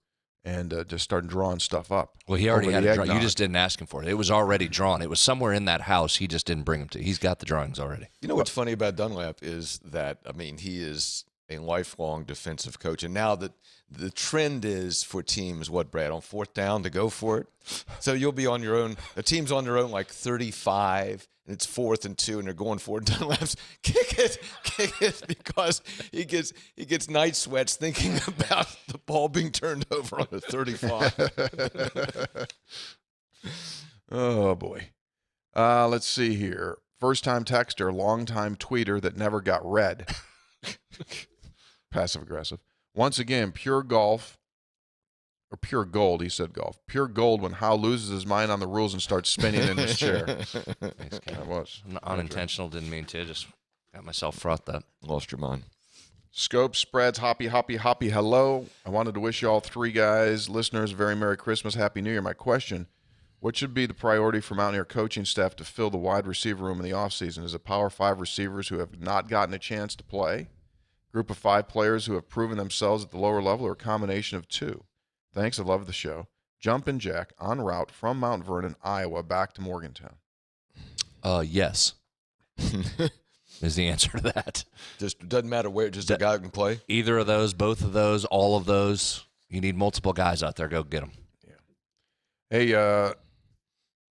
and just starting drawing stuff up. Well, he already had it drawn. You just didn't ask him for it. It was already drawn. It was somewhere in that house. He just didn't bring them to. He's got the drawings already. You know what's funny about Dunlap is that, I mean, he is a lifelong defensive coach. And now that the trend is for teams, what, Brad, on fourth down to go for it? So you'll be on your own. The team's on their own like 35, and it's 4th and 2, and they're going for it. Dunlap's kick it, because he gets night sweats thinking about the ball being turned over on the 35. Oh, boy. Let's see here. First-time texter, long-time tweeter that never got read. Passive-aggressive. Once again, pure gold, he said golf. Pure gold when Howe loses his mind on the rules and starts spinning in his chair. Thanks, that was. Unintentional, didn't mean to. Just got myself fraught that. Lost your mind. Scope spreads, hoppy, hello. I wanted to wish you all three guys, listeners, a very Merry Christmas, Happy New Year. My question, what should be the priority for Mountaineer coaching staff to fill the wide receiver room in the offseason? Is it Power 5 receivers who have not gotten a chance to play? Group of 5 players who have proven themselves at the lower level, or a combination of 2? Thanks, I love the show. Jumpin' Jack, en route from Mount Vernon, Iowa, back to Morgantown. Yes. Is the answer to that. Just doesn't matter where, just a guy who can play? Either of those, both of those, all of those. You need multiple guys out there. Go get them. Yeah. Hey,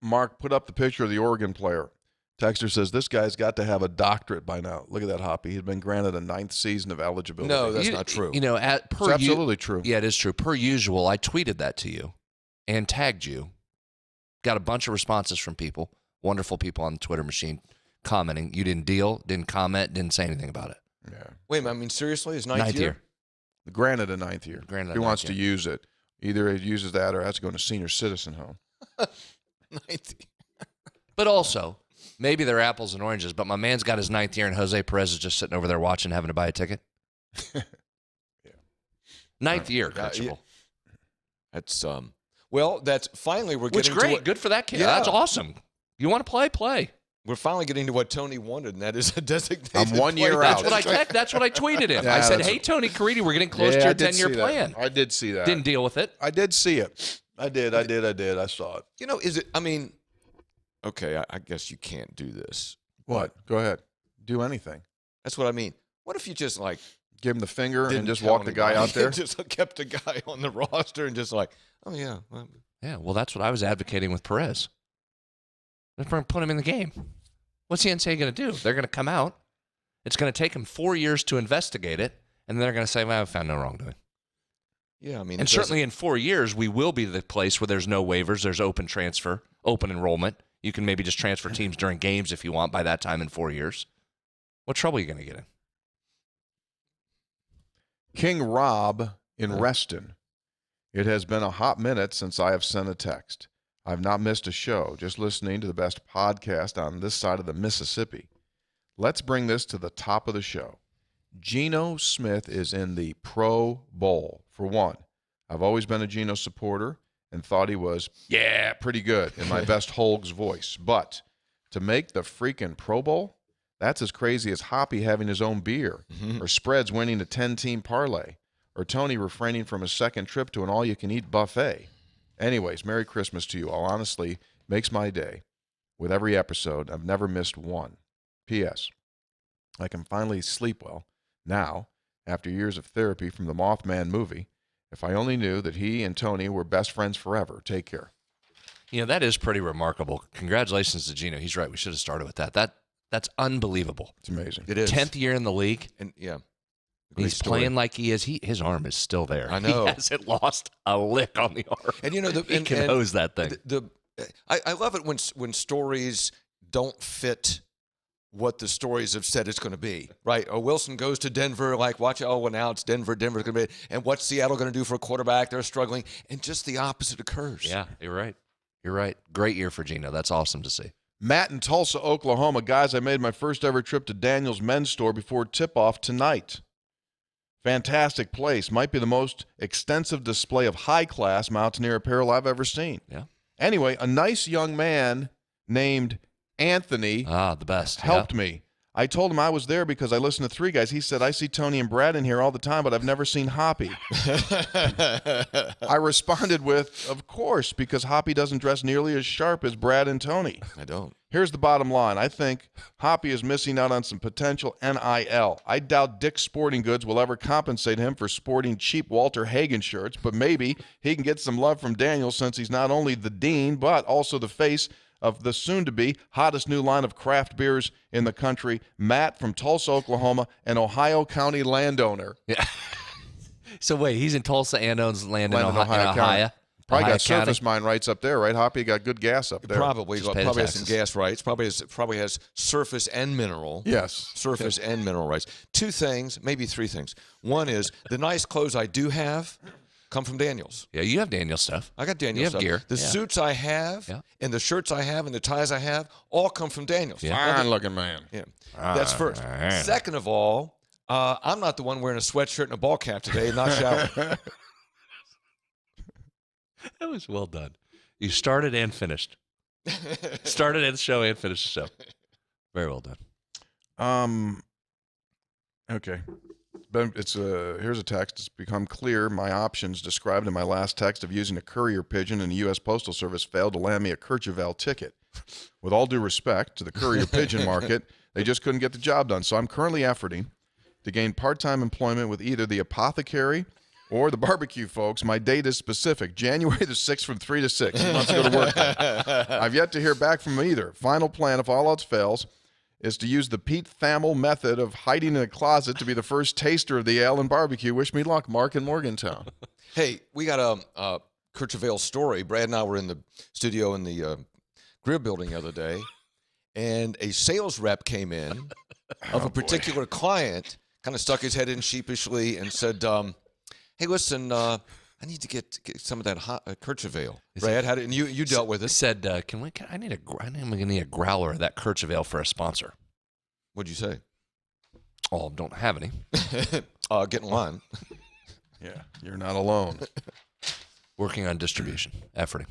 Mark, put up the picture of the Oregon player. Texter says, this guy's got to have a doctorate by now. Look at that, Hoppy. He'd been granted a 9th season of eligibility. No, that's not true. You know, it's absolutely true. Yeah, it is true. Per usual, I tweeted that to you and tagged you. Got a bunch of responses from people, wonderful people on the Twitter machine commenting. You didn't deal, didn't comment, didn't say anything about it. Yeah. Wait a minute, I mean, seriously? His ninth year? Granted a 9th year. He wants to use it. Either he uses that or has to go in a senior citizen home. 9th year. But also, maybe they're apples and oranges, but my man's got his 9th year and Jose Perez is just sitting over there watching, having to buy a ticket. Yeah. 9th year, Crutchable. That's, well, that's finally we're getting Which great. to what, good for that kid. Yeah. That's awesome. You want to play? Play. We're finally getting to what Tony wanted, and that is a designated I'm 1 year player. out. That's what I tweeted him. Yeah, I said, hey, Tony Caridi, we're getting close to your 10-year plan. I did see that. Didn't deal with it. I did see it. I did. I saw it. You know, is it, I mean, okay, I guess you can't do this. What? Go ahead. Do anything. That's what I mean. What if you just, like, give him the finger and just tell walk the guy out there? Just kept a guy on the roster and just like, oh, yeah. Well, Yeah, well, that's what I was advocating with Perez. Let's put him in the game. What's the NCAA going to do? They're going to come out. It's going to take them 4 years to investigate it, and they're going to say, well, I found no wrongdoing. yeah, I mean. And certainly in 4 years, we will be the place where there's no waivers, there's open transfer, open enrollment. You can maybe just transfer teams during games if you want by that time in 4 years. What trouble are you going to get in? King Rob in Reston. It has been a hot minute since I have sent a text. I've not missed a show, just listening to the best podcast on this side of the Mississippi. Let's bring this to the top of the show. Geno Smith is in the Pro Bowl. For one, I've always been a Geno supporter and thought he was, pretty good in my best Holmes voice. But to make the freaking Pro Bowl, that's as crazy as Hoppy having his own beer, or Spreads winning a 10-team parlay, or Tony refraining from a second trip to an all-you-can-eat buffet. Anyways, Merry Christmas to you all. Honestly, makes my day. With every episode, I've never missed one. P.S. I can finally sleep well now, after years of therapy from the Mothman movie. If I only knew that he and Tony were best friends forever. Take care. You know, that is pretty remarkable. Congratulations to Geno. He's right. We should have started with that. That's unbelievable. It's amazing. It is. 10th year in the league. And yeah. He's playing like he is. His arm is still there. I know. He hasn't lost a lick on the arm. And you know, he can hose that thing. I love it when stories don't fit what the stories have said it's going to be, right? Or Wilson goes to Denver, like, watch, well, now it's Denver. Denver's going to be, and what's Seattle going to do for a quarterback? They're struggling. And just the opposite occurs. Yeah, you're right. You're right. Great year for Geno. That's awesome to see. Matt in Tulsa, Oklahoma. Guys, I made my first ever trip to Daniel's Men's Store before tip-off tonight. Fantastic place. Might be the most extensive display of high-class Mountaineer apparel I've ever seen. Yeah. Anyway, a nice young man named Anthony the best. helped me. I told him I was there because I listened to Three Guys. He said, I see Tony and Brad in here all the time, but I've never seen Hoppy. I responded with, of course, because Hoppy doesn't dress nearly as sharp as Brad and Tony. I don't. Here's the bottom line. I think Hoppy is missing out on some potential NIL. I doubt Dick's Sporting Goods will ever compensate him for sporting cheap Walter Hagen shirts, but maybe he can get some love from Daniel since he's not only the dean, but also the face of the soon-to-be hottest new line of craft beers in the country. Matt from Tulsa, Oklahoma, an Ohio County landowner. Yeah. So wait, he's in Tulsa and owns land in Ohio. County. Probably Ohio got surface County. mine rights up there, right? Hoppy got good gas up there. Probably Just pay the has some taxes. gas rights. Probably has surface and mineral. Yes. Surface and mineral rights. Two things, maybe three things. One is the nice clothes I do have come from Daniel's. Yeah, you have Daniel stuff. I got Daniel's You have stuff. gear. The Yeah. suits I have and the shirts I have and the ties I have all come from Daniel's. Yeah. Fine-looking man. Yeah. That's first. man. Second of all, I'm not the one wearing a sweatshirt and a ball cap today, not showering. That was well done. You started and finished. Started the show and finished the show. Very well done. Okay. Here's a text. It's become clear my options described in my last text of using a courier pigeon and the U.S. Postal Service failed to land me a Courchevel ticket. With all due respect to the courier pigeon market, they just couldn't get the job done. So I'm currently efforting to gain part-time employment with either the apothecary or the barbecue folks. My date is specific. January the 6th from 3 to 6. He wants to go to work. I've yet to hear back from either. Final plan, if all else fails, is to use the Pete Thamel method of hiding in a closet to be the first taster of the ale and barbecue. Wish me luck, Mark in Morgantown. Hey, we got a Courchevel story. Brad and I were in the studio in the Greer building the other day, and a sales rep came in of a particular client, kind of stuck his head in sheepishly and said, hey, listen, I need to get some of that hot Courchevel. Brad, how did, and you dealt with it. Said, I'm gonna need a growler of that Courchevel for a sponsor. What'd you say? Oh, don't have any. Get in line. Yeah, you're not alone. Working on distribution, efforting.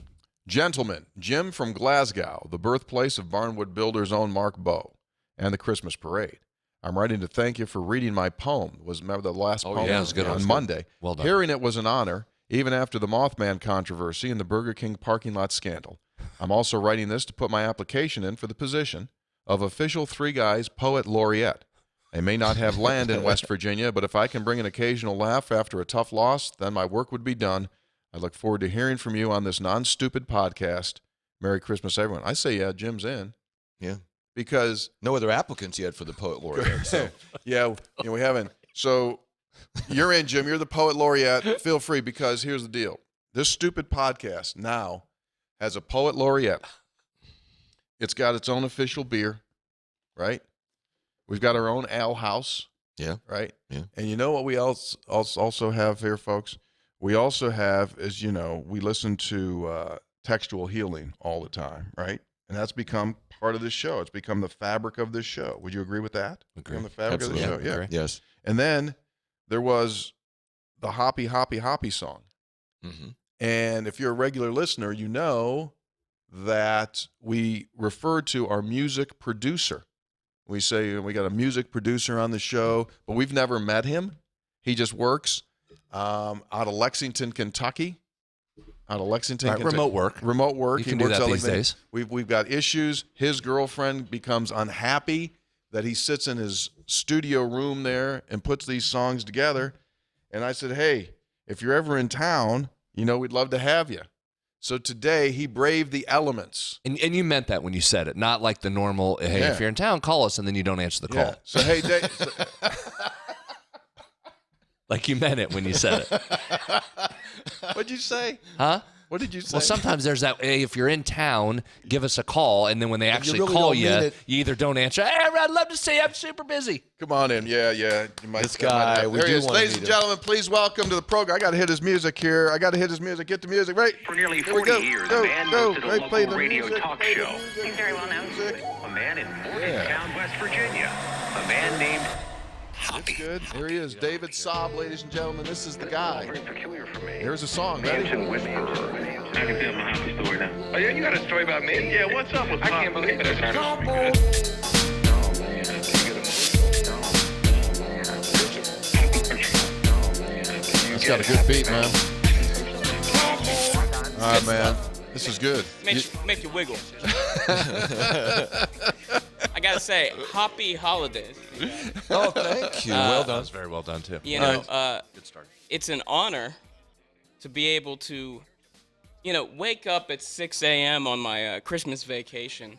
Gentlemen, Jim from Glasgow, the birthplace of Barnwood Builder's own Mark Bowe, and the Christmas Parade. I'm writing to thank you for reading my poem. Remember the last poem yeah, it was good. on Monday? Well done. Hearing it was an honor, even after the Mothman controversy and the Burger King parking lot scandal. I'm also writing this to put my application in for the position of official Three Guys Poet Laureate. I may not have land in West Virginia, but if I can bring an occasional laugh after a tough loss, then my work would be done. I look forward to hearing from you on this non-stupid podcast. Merry Christmas, everyone. I say, yeah, Jim's in. Yeah. Because no other applicants yet for the Poet Laureate. So. Yeah, we haven't. So you're in, Jim. You're the Poet Laureate. Feel free, because here's the deal. This stupid podcast now has a Poet Laureate. It's got its own official beer, right? We've got our own ale house. Yeah. Right? Yeah. And you know what we also have here, folks? We also have, as you know, we listen to textual healing all the time, right? And that's become part of this show. It's become the fabric of this show. Would you agree with that? Agree. Become the fabric Absolutely. of the show. Yeah. Yes. And then there was the Hoppy, Hoppy, Hoppy song. Mm-hmm. And if you're a regular listener, you know that we refer to our music producer. We say we got a music producer on the show, but we've never met him. He just works out of Lexington, Kentucky. Kentucky. Remote work. Remote work. You can do that these days. We've got issues. His girlfriend becomes unhappy that he sits in his studio room there and puts these songs together. And I said, hey, if you're ever in town, we'd love to have you. So today he braved the elements. And you meant that when you said it, not like the normal, hey, Yeah. if you're in town, call us, and then you don't answer the call. Yeah. So, hey, Like you meant it when you said it. what'd you say? Huh? What did you say? Well, sometimes there's that, hey, if you're in town, give us a call, and then when they actually really call don't you, mean it. you either don't answer, hey, I'd love to see you, I'm super busy. Come on in. Yeah. You might, This guy, we there he do is. wanna Ladies meet and him. gentlemen, please welcome to the program. I got to hit his music here. Get the music. Right. For nearly Here we 40 go. years, Go, a man go. hosted a Right, local play the radio music, talk play the show. music, He's very well known. music. A man in Morgantown, West Virginia. A man named That's good. Here he is. David Saab, ladies and gentlemen. This is the guy. very peculiar for me. Here's a song. Ready? Mansion Whisperer. I can tell my happy story now. Oh, yeah, you got a story about me? Yeah, what's up with I can't believe it. That's got a good beat, man. All right, man. This is good. Make you wiggle. I gotta say, happy holidays. Oh, thank you. Well done. That's very well done, too. You know, Good start. it's an honor to be able to, wake up at 6 a.m. on my Christmas vacation,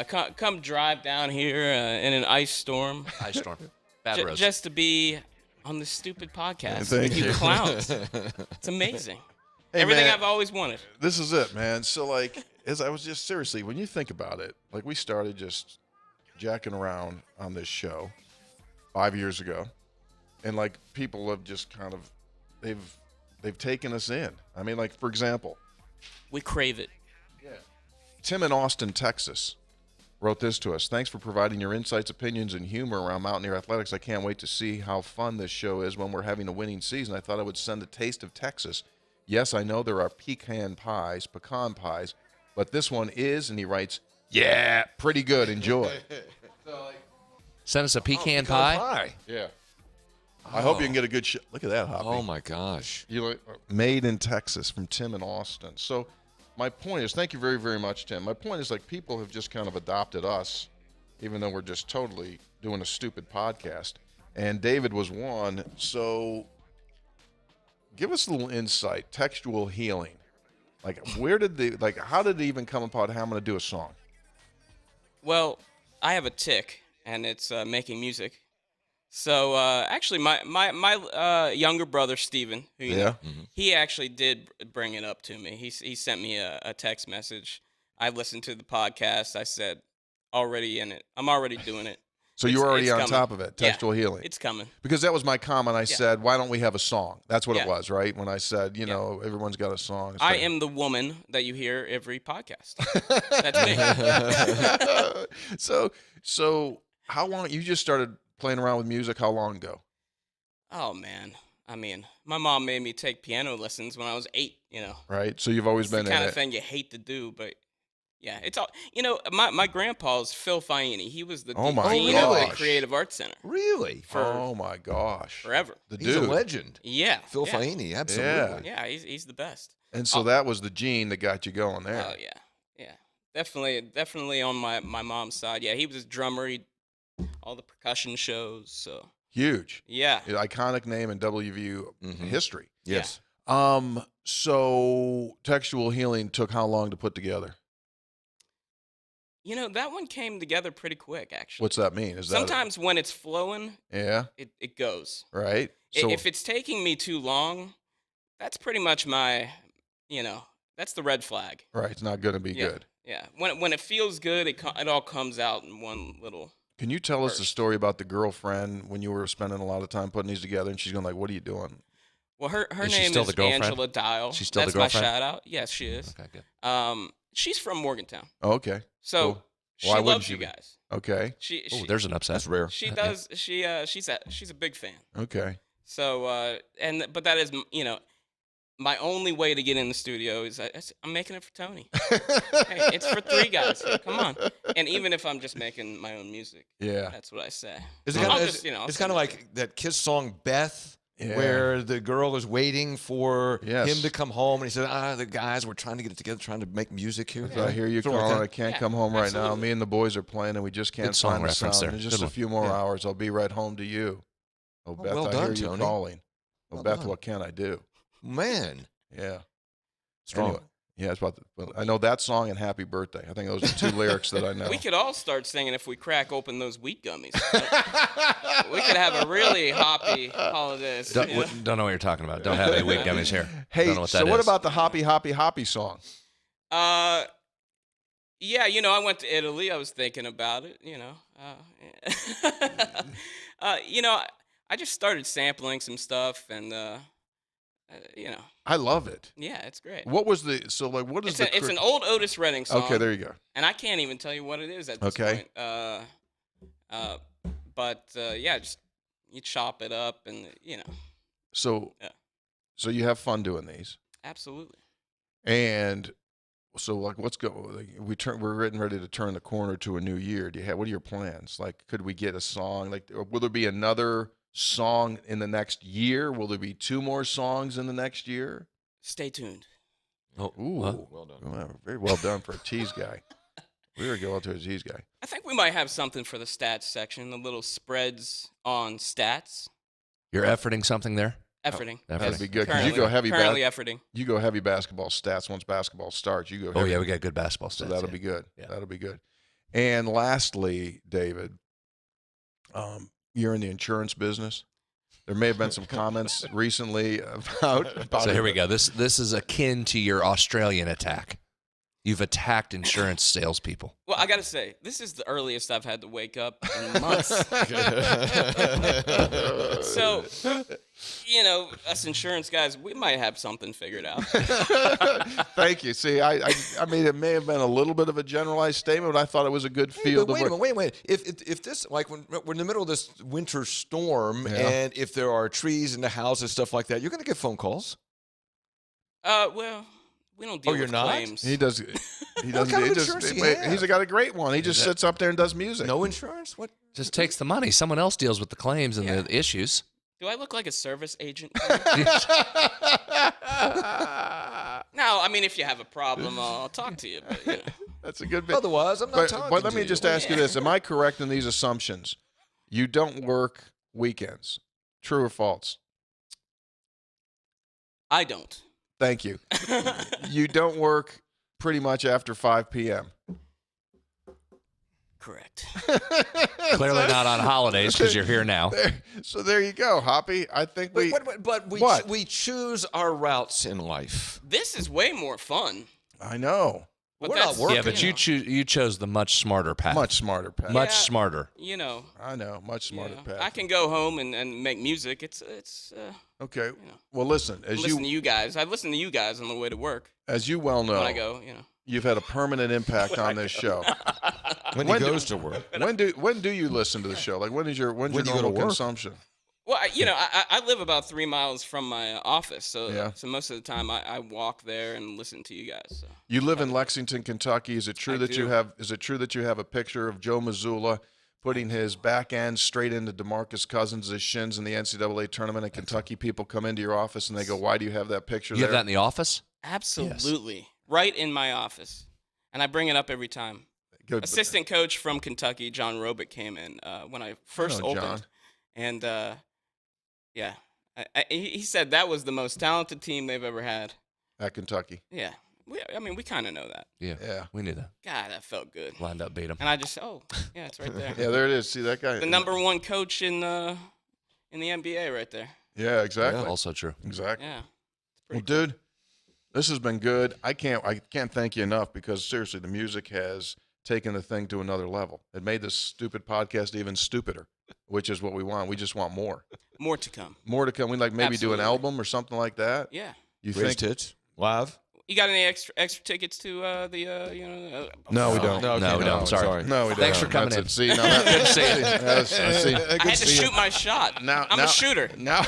come drive down here in an ice storm, Ice storm. Bad roast. just to be on this stupid podcast Thank with you. you clowns. It's amazing. Hey, Everything man. I've always wanted. This is it, man. So, as I was just seriously, when you think about it, we started just jacking around on this show 5 years ago, and people have just kind of they've taken us in. I mean, for example, We crave it. Tim in Austin, Texas, wrote this to us. Thanks for providing your insights, opinions, and humor around Mountaineer athletics. I can't wait to see how fun this show is when we're having a winning season. I thought I would send a taste of Texas. Yes, I know there are pecan pies, but this one is, and he writes, yeah, pretty good. Enjoy. Send us a pecan pie. Yeah. I hope you can get a good shot. Look at that, Hoppy. Oh, my gosh. Made in Texas from Tim in Austin. So my point is, thank you very, very much, Tim. My point is, people have just kind of adopted us, even though we're just totally doing a stupid podcast. And David was one. So give us a little insight. Textual healing. Where did how did it even come about how I'm going to do a song? Well, I have a tick, and it's making music. So actually, my younger brother Steven, who you know, he actually did bring it up to me. He sent me a text message. I listened to the podcast. I said, already in it. I'm already doing it. So you're already it's on coming. top of it, textual Yeah, healing. It's coming. Because that was my comment. I said, why don't we have a song? That's what it Yeah. was, right? When I said, everyone's got a song. It's I like- am the woman that you hear every podcast. That's me. So how long, you just started playing around with music how long ago? Oh, man. I mean, my mom made me take piano lessons when I was 8, Right? So you've always It's the been kind in of it. thing you hate to do, but yeah, it's all, my grandpa's Phil Faini. He was the Oh my dean of the gosh. Creative Arts Center Really? Oh my gosh. forever. The He's dude. a legend. Yeah. Phil yeah. Faini, absolutely. Yeah, he's the best. And so that was the gene that got you going there. Oh yeah. Definitely on my mom's side. Yeah, he was a drummer. He all the percussion shows. So Huge. yeah. Iconic name in WVU history. Yes. So textual healing took how long to put together? That one came together pretty quick, actually. What's that mean? Is that Sometimes when it's flowing, yeah, it goes. right? If it's taking me too long, that's pretty much my, that's the red flag. right, it's not going to be Yeah. good. Yeah. When it feels good, it all comes out in one little. Can you tell us the First. story about the girlfriend when you were spending a lot of time putting these together and she's going like, what are you doing? Well, her Is she name still is the girlfriend? Angela Dial. She's still the That's girlfriend? my shout out. Yes, she is. Okay, good. She's from Morgantown, Oh, okay. so Cool. she Why wouldn't loves she you be? guys. Okay. Oh, there's an upset. That's rare. She does. She's a big fan. Okay. So but that is my only way to get in the studio is I'm making it for Tony. Hey, it's for 3 guys. Come on. And even if I'm just making my own music, Yeah. that's what I say. Is it I'll kinda, just, I'll it's send kind of it. like that Kiss song Beth, Yeah. where the girl is waiting for Yes. him to come home, and he said, the guys, we're trying to get it together, trying to make music here. I hear you Something like calling. that. I can't Yeah, come home right now. absolutely. Me and the boys are playing, and we just can't Good song find the reference sound. there. In just Good a one. few more Yeah. hours, I'll be right home to you. Oh, Beth, well I done, hear you Tony. calling. Oh, Well Beth, done. what can I do? Man, Yeah. strong. Anyway, yeah, it's about. I know that song and Happy Birthday. I think those are 2 lyrics that I know. We could all start singing if we crack open those wheat gummies. We could have a really hoppy holiday. Don't know what you're talking about. Don't have any wheat gummies here. Hey, don't know what so that what is. about the Hoppy Hoppy Hoppy song? Yeah, I went to Italy. I was thinking about it, I just started sampling some stuff, and I love it. yeah, it's great. What was the what is It's an old Otis Redding song. Okay, there you go. And I can't even tell you what it is at this Okay. point. But yeah, just you chop it up, and So, Yeah. so you have fun doing these, absolutely. and so what's we're getting ready to turn the corner to a new year. What are your plans? Like, could we get a song? Like, or will there be another song in the next year? Will there be 2 more songs in the next year? Stay tuned. Oh, Ooh, what? Well done. Well, very well done for a tease guy. We were going to a tease guy. I think we might have something for the stats section. The little spreads on stats. You're efforting something there? Efforting. That'd be good because Currently, you go heavy. currently efforting. You go heavy basketball stats once basketball starts. You go. Oh, heavy. yeah, we got good basketball So stats. that'll yeah. be good. Yeah. That'll be good. And lastly, David, you're in the insurance business. There may have been some comments recently about. So here we go. This is akin to your Australian attack. You've attacked insurance salespeople. Well, I gotta say, this is the earliest I've had to wake up in months. So, us insurance guys, we might have something figured out. Thank you. See, I mean, it may have been a little bit of a generalized statement, but I thought it was a good Hey, field. but wait a of minute, wait. If this, like, when we're in the middle of this winter storm, Yeah. and if there are trees in the house and stuff like that, you're going to get phone calls. Well, we don't deal you're with not? claims. He does. He doesn't. kind of he just, insurance do you have? he's got a great one. He just sits up there and does music. No insurance? What? Just takes the money. Someone else deals with the claims and Yeah. the issues. Do I look like a service agent? No, I mean, if you have a problem, I'll talk to you. But, That's a good bit. Otherwise, I'm not talking But let to me you. just ask you this: am I correct in these assumptions? You don't work weekends. True or false? I don't. Thank you. You don't work pretty much after 5 p.m. Correct. Clearly not on holidays because you're here now. So there you go, Hoppy. I think we. But What? we choose our routes in life. This is way more fun. I know. But We're not that's, working. Yeah, but you chose the much smarter path. Much smarter, Pat. Much Yeah. smarter. I know. Much smarter, Pat. I can go home and make music. It's Okay. Well, listen. listen to you guys. I listen to you guys on the way to work As you well know, when I go. you've had a permanent impact on this show. When When he do- goes to work. When do you listen to the show? Like when's your When do you go to normal work? consumption? Well, I live about 3 miles from my office, so Yeah. so most of the time I walk there and listen to you guys. So. You live in Lexington, Kentucky. Is it true I that you do. have? Is it true that you have a picture of Joe Mazzulla putting his back end straight into DeMarcus Cousins' shins in the NCAA tournament, and Kentucky people come into your office and they go, "Why do you have that picture You there?" have that in the office? Absolutely, right in my office, and I bring it up every time. Good. Assistant coach from Kentucky, John Robick, came in when I first know opened, John. and yeah, he said that was the most talented team they've ever had. at Kentucky. Yeah, we kind of know that. Yeah. Yeah. We knew that. God, that felt good. Lined up, beat him. And I just, yeah, it's right there. Yeah, there it is. See that guy? The number 1 coach in the NBA, right there. Yeah, exactly. Also true. Exactly. Yeah. Well, dude, this has been good. I can't thank you enough because seriously, the music has taken the thing to another level. It made this stupid podcast even stupider, which is what we want. We just want more. More to come. More to come. We'd like maybe do an Absolutely. album or something like that. Yeah. You Raised think? hits live. You got any extra tickets to No, we don't. No, okay, No, we don't. Sorry. No, we don't. Thanks for coming That's in. it. See, now that, Good to see you. I had to shoot my shot. I'm a shooter. Now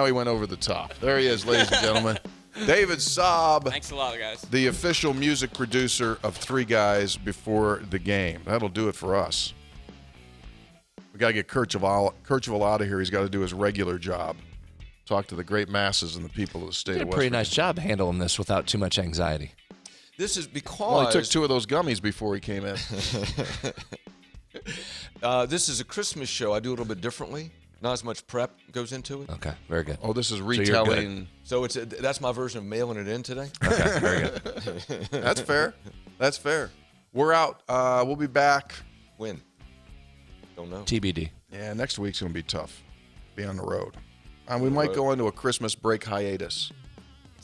he went over the top. There he is, ladies and gentlemen. David Saab. Thanks a lot, guys. The official music producer of Three Guys Before the Game. That'll do it for us. We got to get Kirchville out of here. He's got to do his regular job. Talk to the great masses and the people of the state Did of a West pretty Virginia. nice job handling this without too much anxiety. This is because Well, he took 2 of those gummies before he came in. this is a Christmas show. I do it a little bit differently. Not as much prep goes into it. Okay, very good. Oh, this is you're good. retelling. So that's my version of mailing it in today. Okay, very good. That's fair. That's fair. We're out. We'll be back. When? Don't know. TBD. Yeah, next week's going to be tough. Be on the road. We might go into a Christmas break hiatus.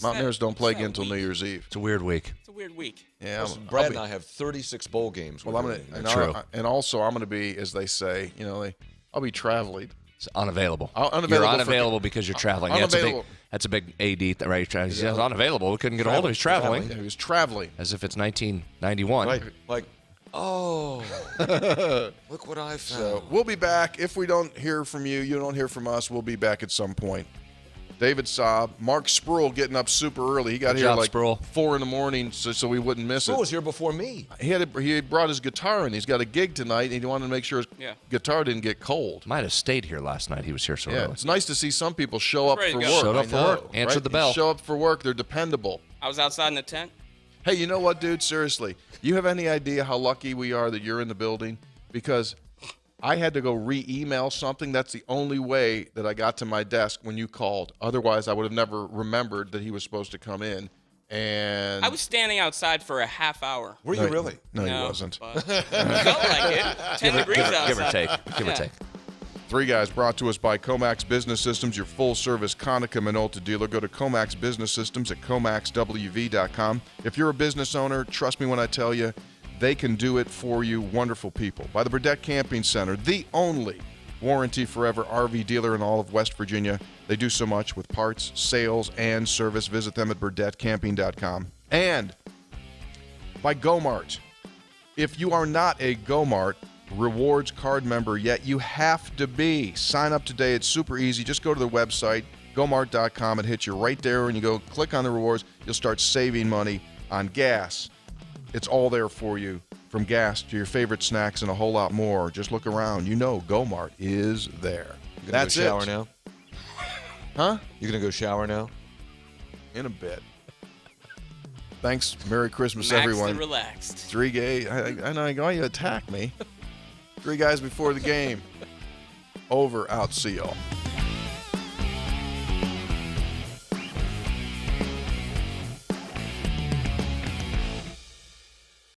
Mountaineers don't play again until New Year's Eve. It's a weird week. It's a weird week. Yeah, Brad and I have 36 bowl games. Well, I'm gonna, True. and also I'm gonna be, as they say, I'll be traveling. It's unavailable. Unavailable You're for- unavailable because you're traveling. Yeah, Unavailable. that's a big AD, right? He's unavailable. We couldn't get a hold of him. He's traveling. Yeah, he was traveling. As if it's 1991. Right. Like, oh, look what I found. So we'll be back. If we don't hear from you, you don't hear from us, we'll be back at some point. David Saab, Mark Spruill getting up super early. He got Good here job, like Spruill. 4 a.m. so we wouldn't miss Who it. was here before me? He brought his guitar in. He's got a gig tonight, and he wanted to make sure his guitar didn't get cold. Might have stayed here last night. He was here so Yeah, early. it's nice to see some people show up Ready for to go. work. Showed up I for know, work. Answered right? the bell. Show up for work. They're dependable. I was outside in the tent. Hey, you know what, dude? Seriously, you have any idea how lucky we are that you're in the building? Because I had to go re-email something. That's the only way that I got to my desk when you called. Otherwise, I would have never remembered that he was supposed to come in. And I was standing outside for a half hour. Were you really? No, he wasn't. But it felt like it. 10 degrees outside. Give or take. Give or take. Three Guys brought to us by Comax Business Systems, your full-service Konica Minolta dealer. Go to Comax Business Systems at comaxwv.com. If you're a business owner, trust me when I tell you, they can do it for you. Wonderful people. By the Burdett Camping Center, the only warranty forever RV dealer in all of West Virginia. They do so much with parts, sales, and service. Visit them at burdettcamping.com. And by GoMart. If you are not a GoMart Rewards card member yet, you have to be. Sign up today. It's super easy. Just go to the website, gomart.com. It hits you right there, and you go click on the rewards. You'll start saving money on gas. It's all there for you, from gas to your favorite snacks and a whole lot more. Just look around. You know GoMart is there. You gonna That's go shower it. now? Huh? You gonna go shower now? In a bit. Thanks. Merry Christmas, Max everyone. the relaxed. Three gay. I know why you attack me. Three Guys Before the Game. Over, out, see y'all.